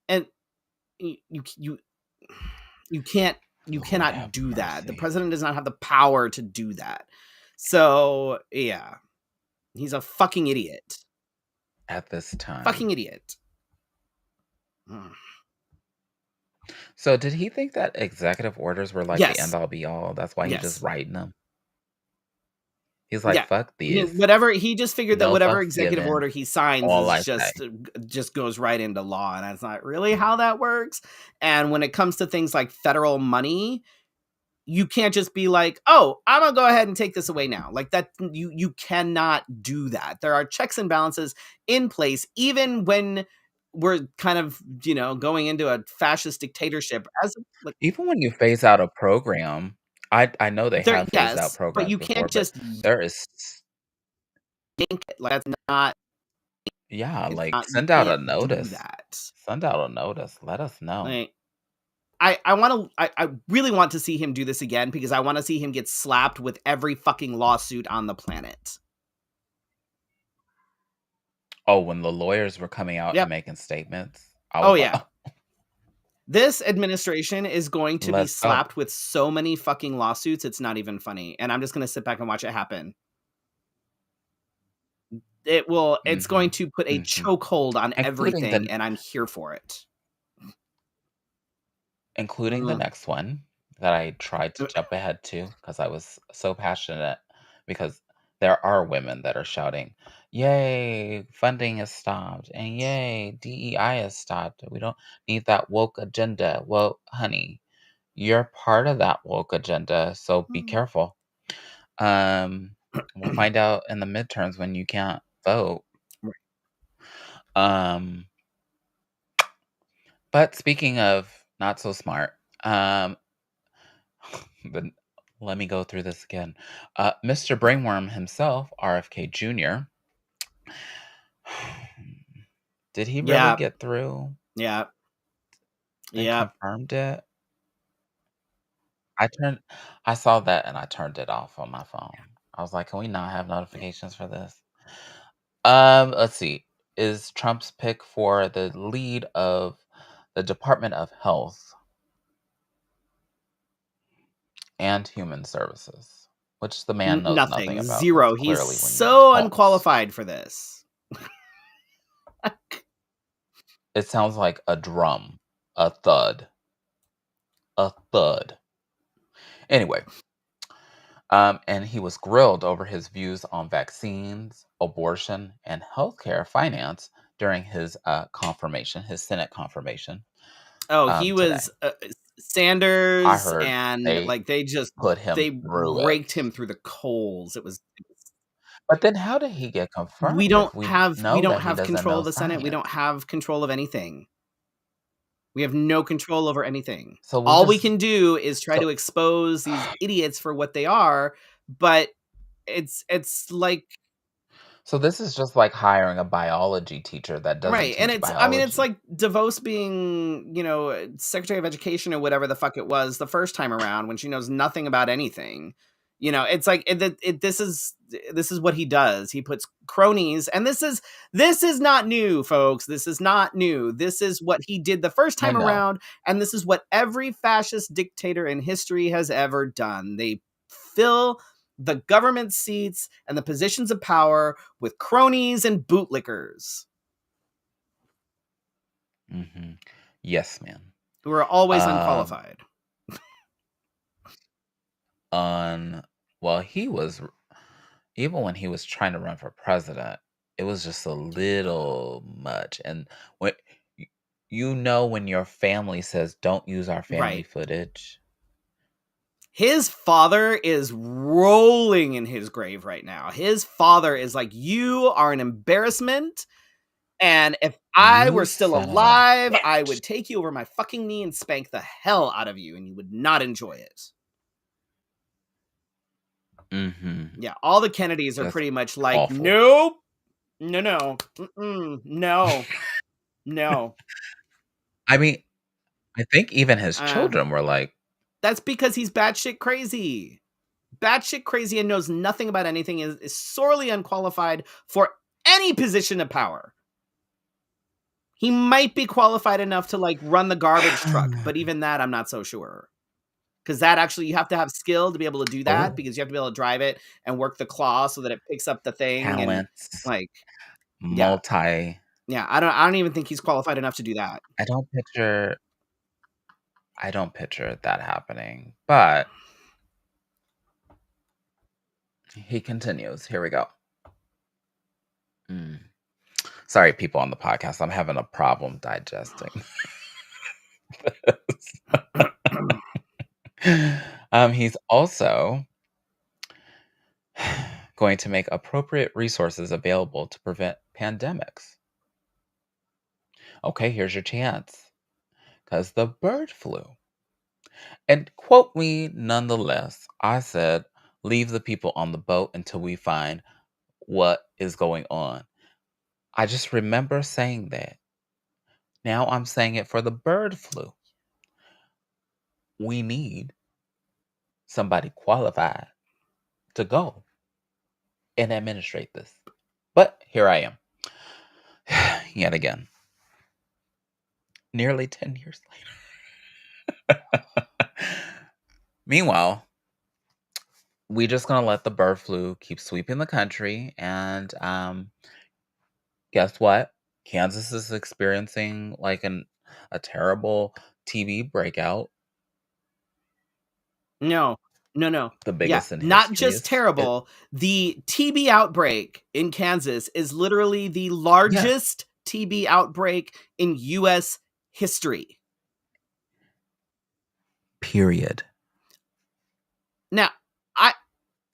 and you you can't you Lord cannot have do that. The mercy. president does not have the power to do that. So, yeah. He's a fucking idiot. at this time. Fucking idiot. Mm. So did he think that executive orders were like the end Yes. all be all? That's why he just Yes. writing them. He's like, Yeah. fuck these. Whatever he just figured that No whatever fucks executive given. order he signs All is I say. just goes right into law, and that's not really how that works. And when it comes to things like federal money, you can't just be like, "Oh, I'm gonna go ahead and take this away now." Like that, you cannot do that. There are checks and balances in place, even when we're kind of going into a fascist dictatorship. As like Even when you phase out a program, I know they there, have phased out yes, but programs you before, can't but just there is yank it. Like that's not. yeah, It's like not. You send out a can't do notice. that. Send out a notice. Let us know. Like I want to. I really want to see him do this again because I want to see him get slapped with every fucking lawsuit on the planet. Oh, when the lawyers were coming out and Yep. making statements, I Oh was like, yeah. "Oh, This administration is going to be let's go." slapped with so many fucking lawsuits, it's not even funny, and I'm just gonna sit back and watch it happen. It's going Mhm. to put a Mhm. chokehold on Including everything, the and I'm here for it. including the Mm. next one that I tried to jump ahead to because I was so passionate because there are women that are shouting, "Yay, funding is stopped," and "Yay, DEI is stopped. We don't need that woke agenda." Well, honey, you're part of that woke agenda, so be Mm. careful. We'll find out in the midterms when you can't vote. Right. Um, but speaking of not so smart, then let me go through this again. Mr. Brainworm himself, RFK Jr., did he really Yeah, get through yeah, and yeah. confirmed it? I turned, I saw that and I turned it off on my phone. I was like, can we not have notifications for this? Let's see. Is Trump's pick for the lead of the Department of Health and Human Services, which the man knows nothing Nothing, about because 0. He's clearly when you so talk, unqualified for this. it sounds like a drum, a thud, a thud. Anyway, and he was grilled over his views on vaccines, abortion, and healthcare finance during his confirmation, his Senate confirmation Oh, he today. was, I Sanders, heard and, they like, put him they through it. raked him through the coals. But then how did he get confirmed if we We know don't that he have doesn't control know of the Senate. We don't science? have control of anything. We have no control over anything. So we'll All we just can do is try so to expose these idiots for what they are, but it's like so this is just like hiring a biology teacher that doesn't right, and teach it's biology. like DeVos being, Secretary of Education or whatever the fuck it was the first time around when she knows nothing about anything. It's like this is what he does. He puts cronies, and this is not new, folks. This is not new. This is what he did the first I time know. around, and this is what every fascist dictator in history has ever done. They fill the government seats and the positions of power with cronies and bootlickers Mhm. Yes, ma'am. who are always Um, unqualified. on well, he was even when he was trying to run for president, it was just a little much. And when y- when your family says don't use our family Right. footage, His father is rolling in his grave right now. His father is like, "You are an embarrassment. And if I you were still son of a alive, I bitch. would take you over my fucking knee and spank the hell out of you, and you would not enjoy it." Mm-hmm. Yeah, all the Kennedys are Just pretty much like, awful. "Nope. No, no. Mm-mm. No. No." I mean, I think even his Uh, children were like, that's because he's batshit crazy. Batshit crazy and knows nothing about anything, is sorely unqualified for any position of power. He might be qualified enough to like run the garbage truck, but even that I'm not so sure. because that actually you have to have skill to be able to do that Oh, because you have to be able to drive it and work the claw so that it picks up the thing and talents, like yeah. multi. Yeah, I don't even think he's qualified enough to do that. I don't picture. I don't picture that happening. But he continues. Here we go. Mm. Sorry, people on the podcast. I'm having a problem digesting. He's also going to make appropriate resources available to prevent pandemics. Okay, here's your chance. Because the bird flu. And quote me nonetheless, I said, leave the people on the boat until we find what is going on. I just remember saying that. Now I'm saying it for the bird flu. We need somebody qualified to go and administrate this. But here I am, yet again, nearly 10 years later. Meanwhile, we just gonna let the bird flu keep sweeping the country, and guess what? Kansas is experiencing like a terrible TB breakout, No. No, no. the Yeah, biggest in not history. just It terrible. The TB outbreak in Kansas is literally the yeah, largest TB outbreak in US history. period. Now, I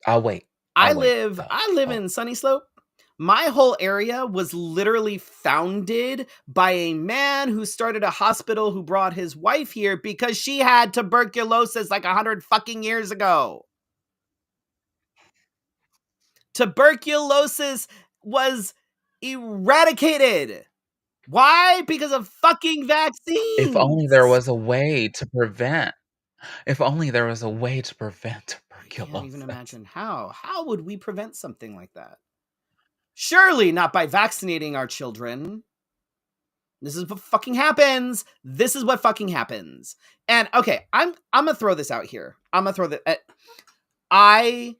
I'll wait. I I'll wait live though. I live Oh, in Sunny Slope. My whole area was literally founded by a man who started a hospital who brought his wife here because she had tuberculosis like 100 fucking years ago. Tuberculosis was eradicated. Why? Because of fucking if only there vaccines. was a way to prevent. If only there was a way to prevent I can't even tuberculosis. imagine how. How would we prevent something like that? Surely not by vaccinating our children. This is what fucking happens. This is what fucking happens. And okay, I'm gonna throw this out here. I'm gonna throw that. I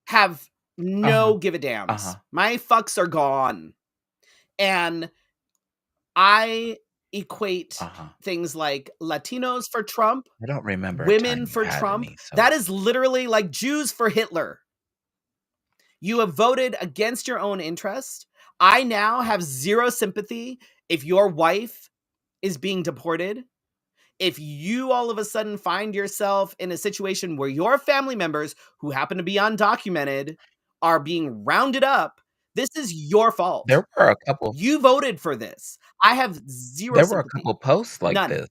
have Uh-huh. no give a Uh-huh. dams. My fucks are gone, and I equate Uh-huh. things like Latinos for Trump, I don't remember a women time you for had Trump. any, That so is literally like Jews for Hitler. You have voted against your own interest. I now have zero sympathy if your wife is being deported. If you all of a sudden find yourself in a situation where your family members who happen to be undocumented are being rounded up, this is your fault. there were a couple You voted for this. I have zero there were a sympathy. couple posts like None. this.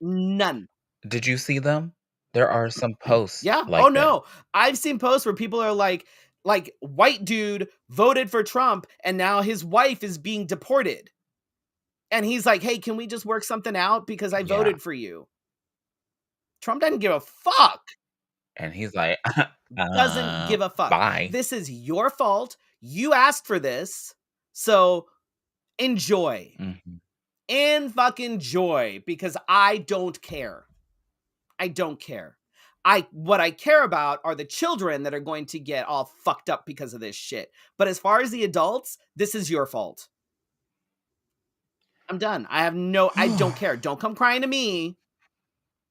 None. Did you see them? There are some posts Yeah. Oh like that. no. I've seen posts where people are like white dude voted for Trump and now his wife is being deported. And he's like, "Hey, can we just work something out because I Yeah, voted for you?" Trump doesn't give a fuck. and he's like, Doesn't give a fuck. bye." This is your fault. You asked for this. So enjoy. Mhm. In fucking joy because I don't care. I don't care. I what I care about are the children that are going to get all fucked up because of this shit. But as far as the adults, this is your fault. I'm done. I don't care. Don't come crying to me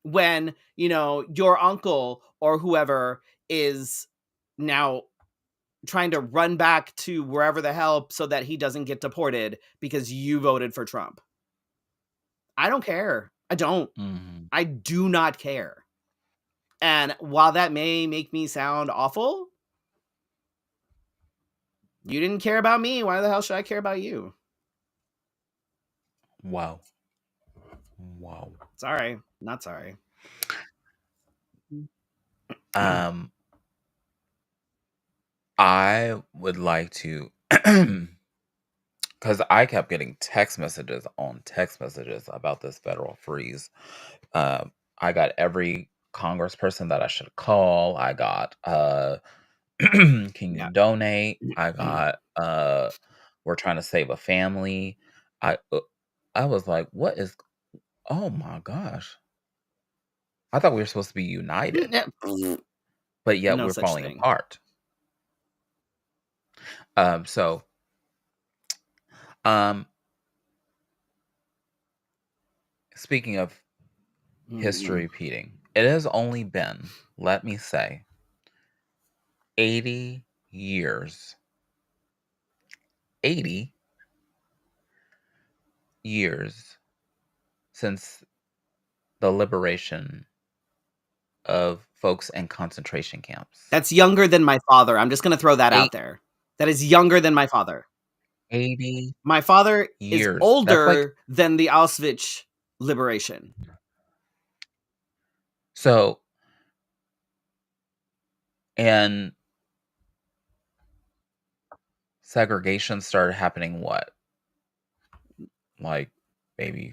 when, your uncle or whoever is now trying to run back to wherever the hell so that he doesn't get deported because you voted for Trump. I don't care. I don't. Mhm. I do not care. And while that may make me sound awful, you didn't care about me. Why the hell should I care about you? Wow. Wow. Sorry. Not sorry. Um, I would like to, because I kept getting text messages on text messages about this federal freeze. I got every congressperson that I should call. I got, can you Yeah. donate? I got, we're trying to save a family. I, uh, I was like, what is, oh my gosh. I thought we were supposed to be united, but yet No we're such falling thing. apart. So, um, speaking of history Mm. repeating, it has only been, let me say, 80 years. 80 years since the liberation of folks in concentration camps. That's younger than my father. I'm just gonna throw that out Eight, there. That is younger than my father. 80 My father is years. That's like, older than the Auschwitz liberation. so, and segregation started happening what? Like maybe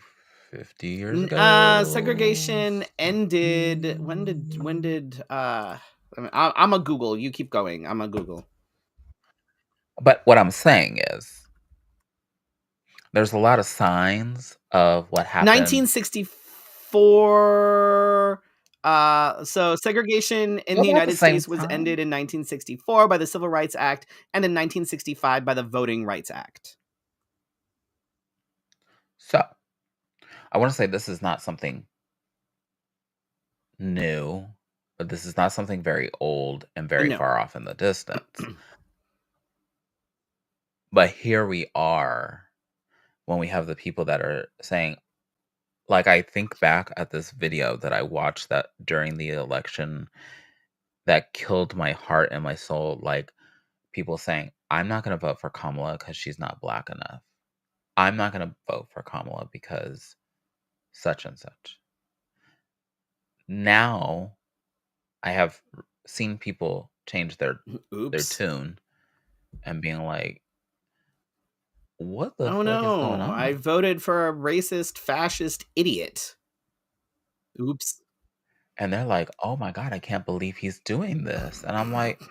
50 years ago? Segregation ended I mean, I'm a Google. You keep going. I'm a Google. But what I'm saying is, there's a lot of signs of what happened. 1964. So segregation in Well, the about the United same States was time. ended in 1964 by the Civil Rights Act and in 1965 by the Voting Rights Act. So, I want to say this is not something new, but this is not something very old and very No. far off in the distance. But here we are when we have the people that are saying, like, I think back at this video that I watched that during the election that killed my heart and my soul. Like, people saying, I'm not going to vote for Kamala because she's not black enough. I'm not going to vote for Kamala because such and such. Now, I have seen people change their Oops. tune and being like, "What the Oh fuck is going no. I on?" voted for a racist, fascist idiot. Oops. And they're like, "Oh my god, I can't believe he's doing this." And I'm like,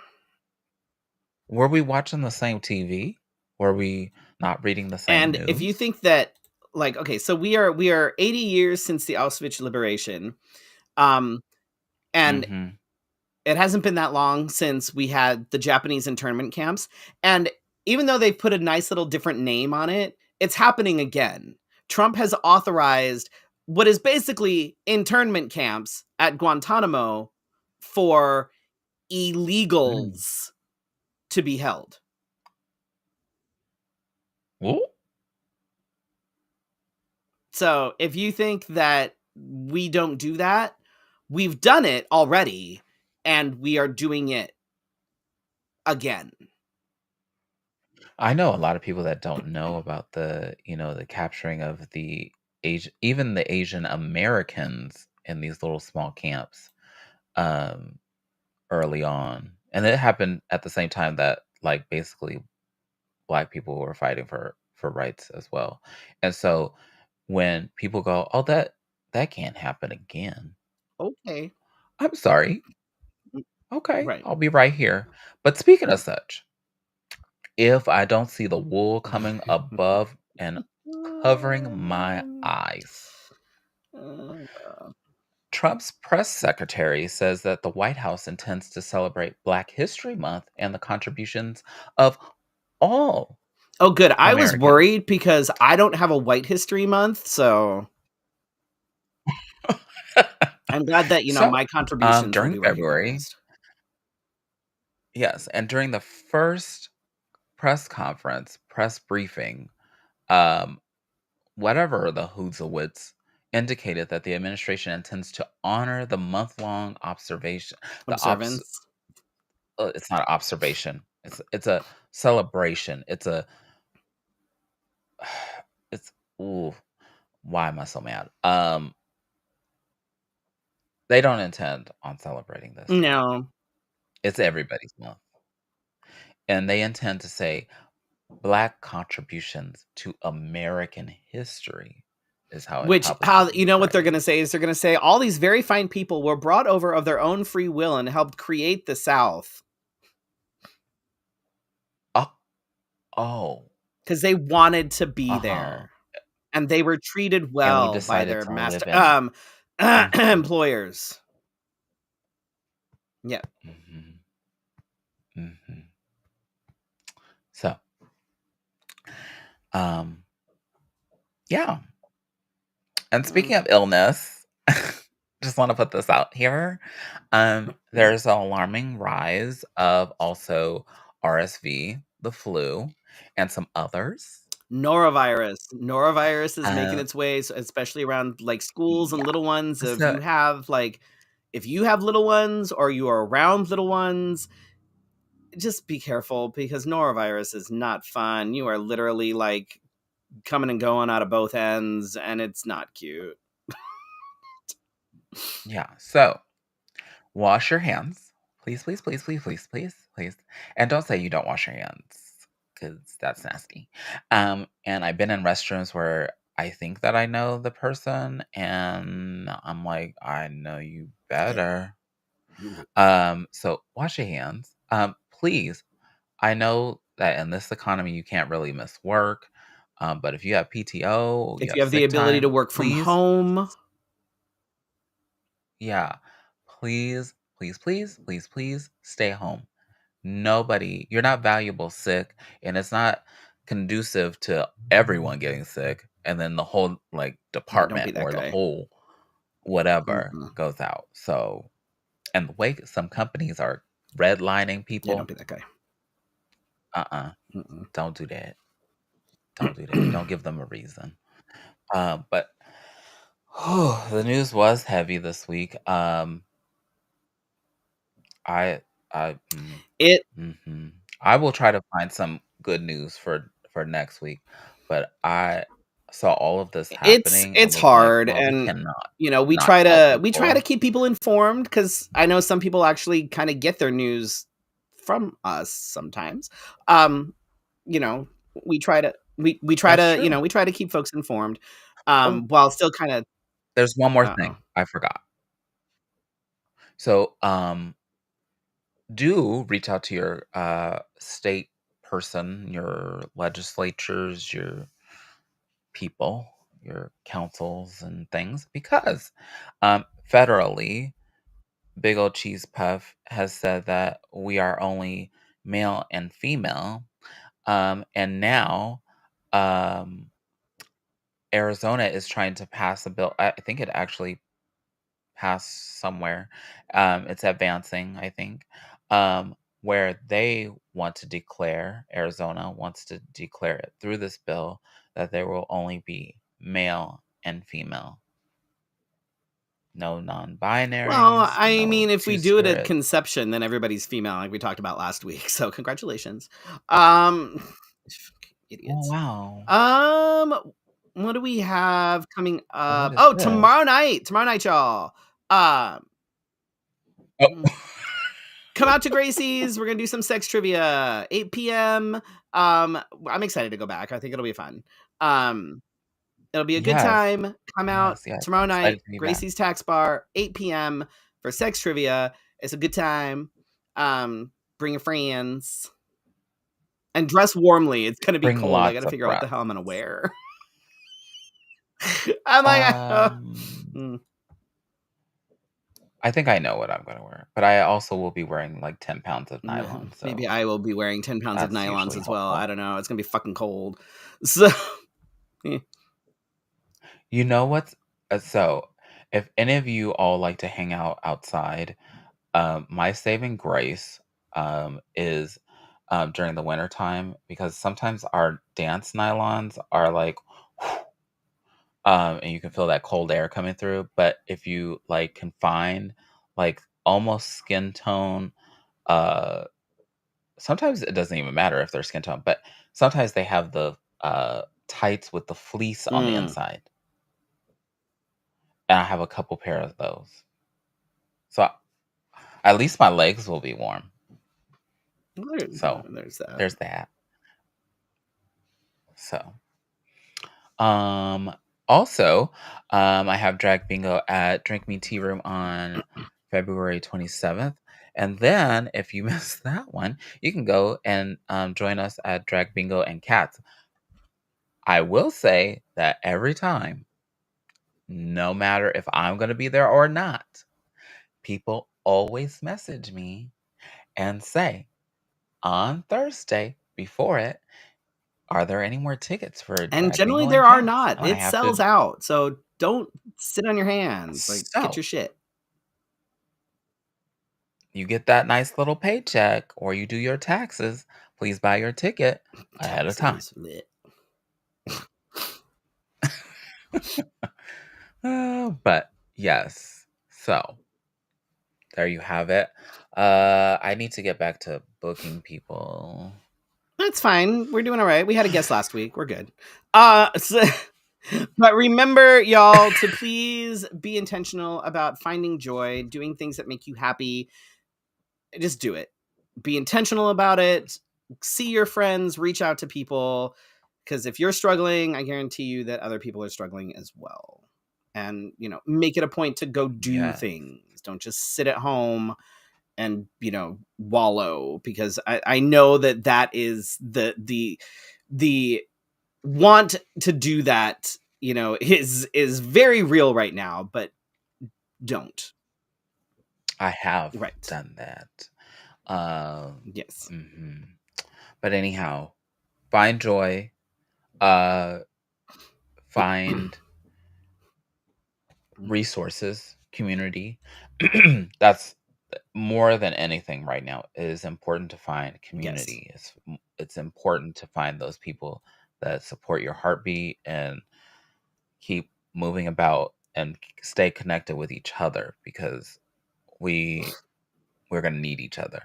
"Were we watching the same TV? Were we not reading the same And if you news?" think that, like, okay, so we are 80 years since the Auschwitz liberation. Um and Mhm. it hasn't been that long since we had the Japanese internment camps. And even though they've put a nice little different name on it, it's happening again. Trump has authorized what is basically internment camps at Guantanamo for Mm. illegals to be held. Ooh. So if you think that we don't do that, we've done it already and we are doing it again. I know a lot of people that don't know about the capturing of even the Asian Americans in these little small camps, um, early on. And it happened at the same time that, like, basically black people were fighting for rights as well. And so when people go, "Oh, that can't happen again." Okay. I'm sorry. Okay, Right. I'll be right here. But speaking of such, if I don't see the wool coming above and covering my eyes. Trump's press secretary says that the White House intends to celebrate Black History Month and the contributions of all Oh, good. I was Americans. worried because I don't have a White History Month, so I'm glad that, So, my contributions will during be February, recognized. yes, and during the first press briefing, um, whatever the Hoozlewitz indicated that the administration intends to honor the month-long observation. The obs Observance. It's not observation. It's a celebration. It's ooh, why am I so mad? They don't intend on celebrating this. No. It's everybody's month. And they intend to say Black contributions to American history is how it Which, probably how, should be what they're going to phrased. say is they're going to say all these very fine people were brought over of their own free will and helped create the South Oh, oh, because they wanted to be uh-huh. there and they were treated And we well by decided their to master. live in Mhm. Employers. Yeah. Mhm. Mhm. So, um, yeah. And Mm. speaking of illness, just want to put this out here. There's an alarming rise of also RSV, the flu, and some others. Norovirus is making Uh, its way, especially around like schools and yeah. little ones. So, If you have little ones or you are around little ones, just be careful because norovirus is not fun. You are literally like coming and going out of both ends, and it's not cute. yeah. So, wash your hands. Please, please, please, please, please, please, please. And don't say you don't wash your hands because that's nasty. And I've been in restrooms where I think that I know the person, and I'm like, I know you Hey, better. you, So wash your hands. Please. I know that in this economy you can't really miss work. But if you have PTO, you if you have have the sick ability to time, work from please, home, yeah, please, please, please, please, please stay home. Nobody, you're not valuable sick, and it's not conducive to everyone getting sick, and then the whole like yeah, don't be department that or the guy. whole whatever Mm-mm. goes out. So, and the way some companies are redlining Yeah, don't people, be that guy. uh-uh, Mm-mm. don't do that. Don't do that. Don't give them a reason. But the news was heavy this week. I, I, it mhm. I will try to find some good news for next week, but I saw all of this happening and it's was like, hard, "Well, we and cannot we not try tell to people." keep people informed because I know some people actually kind of get their news from us sometimes. Um, you know, That's true. we try to keep folks informed, Oh, while still kind of. there's one more Uh-oh. thing I forgot. So, do reach out to your state person, your legislatures, your people, your councils and things, because federally, Big Old Cheese Puff has said that we are only male and female. And now um, Arizona is trying to pass a bill. I think it actually passed somewhere. It's advancing, I think, where they want to declare, Arizona wants to declare it through this bill that there will only be male and female. No Well, non-binaries, I no mean, if we do it at two-spirit. conception, then everybody's female, like we talked about last week. So congratulations, um, Oh, idiots. wow. Um, what do we have coming What up? is Oh, this? tomorrow night, y'all. Um, Oh. mm, come out to Gracie's. We're gonna do some sex trivia, 8 p.m. I'm excited to go back. I think it'll be fun. Um, it'll be a good Yes, time. Come out yes, yes. tomorrow Excited night, to be back. Gracie's Tax Bar, 8 p.m. for sex trivia. It's a good time. Bring your friends and dress warmly. It's gonna be Bring cold. I lots gotta of figure out what the hell I'm breasts. gonna wear. I'm like, Um, mm, I think I know what I'm gonna wear, but I also will be wearing, like, 10 pounds of nylon, maybe so I will be wearing 10 pounds of that's nylons usually as well. I helpful. don't know. It's gonna be fucking cold. So, eh. You know what's so, if any of you all like to hang out outside, my saving grace, is, during the winter time because sometimes our dance nylons are like and you can feel that cold air coming through. But if you like can find like almost skin tone, uh, sometimes it doesn't even matter if they're skin tone, but sometimes they have the tights with the fleece on the Mm. inside, and I have a couple pair of those. So at least my legs will be warm. So There's that. there's that. So Um, also, I have drag bingo at Drink Me Tea Room on February 27th. And then, if you missed that one, you can go and join us at Drag Bingo and Cats. I will say that every time no matter if I'm gonna be there or not, people always message me and say, "On Thursday before it, are there any more tickets for And Drag Me generally Going there are Cats?" not. And I It have sells to out. So don't sit on your hands. Like, get so your shit. you get that nice little paycheck or you do your taxes, please buy your ticket ahead of time. Taxes. Bleh. But yes, so there you have it. I need to get back to booking people. That's fine. We're doing all right. We had a guest last week. We're good. So, but remember, y'all, to please be intentional about finding joy, doing things that make you happy. Just do it. Be intentional about it. See your friends, reach out to people. Because if you're struggling, I guarantee you that other people are struggling as well. And, make it a point to go do Yes, things. Don't just sit at home and, wallow, because I know that is the want to do that, is very real right now, but don't. I have Right. done that. Um, Yes. mhm. But anyhow, find joy, uh, find resources, community. That's more than anything right now. It is important to find Yes. community. It's important to find those people that support your heartbeat and keep moving about and stay connected with each other because we we're gonna need each other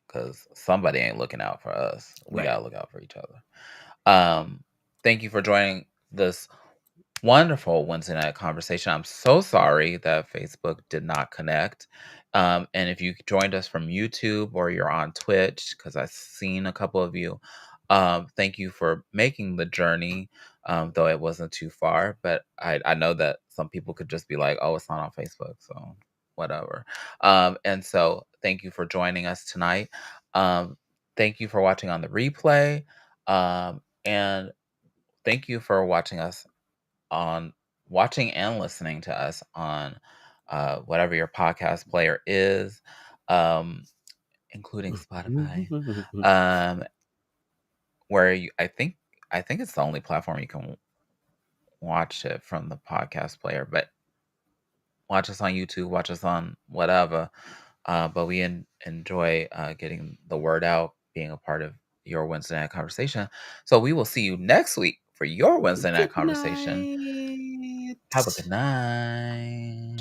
because somebody ain't looking out for us. We Right. gotta look out for each other. Thank you for joining this wonderful Wednesday night conversation. I'm so sorry that Facebook did not connect. And if you joined us from YouTube or you're on Twitch, because I've seen a couple of you, thank you for making the journey, though it wasn't too far. But I know that some people could just be like, oh, it's not on Facebook. So whatever. And so thank you for joining us tonight. Thank you for watching on the replay. And thank you for on watching and listening to us on whatever your podcast player is, um, including Spotify, um, where I think it's the only platform you can watch it from the podcast player. But watch us on YouTube, watch us on whatever. But we enjoy getting the word out, being a part of your Wednesday night conversation. So we will see you next week for your Wednesday night Good conversation. night. Have a good night.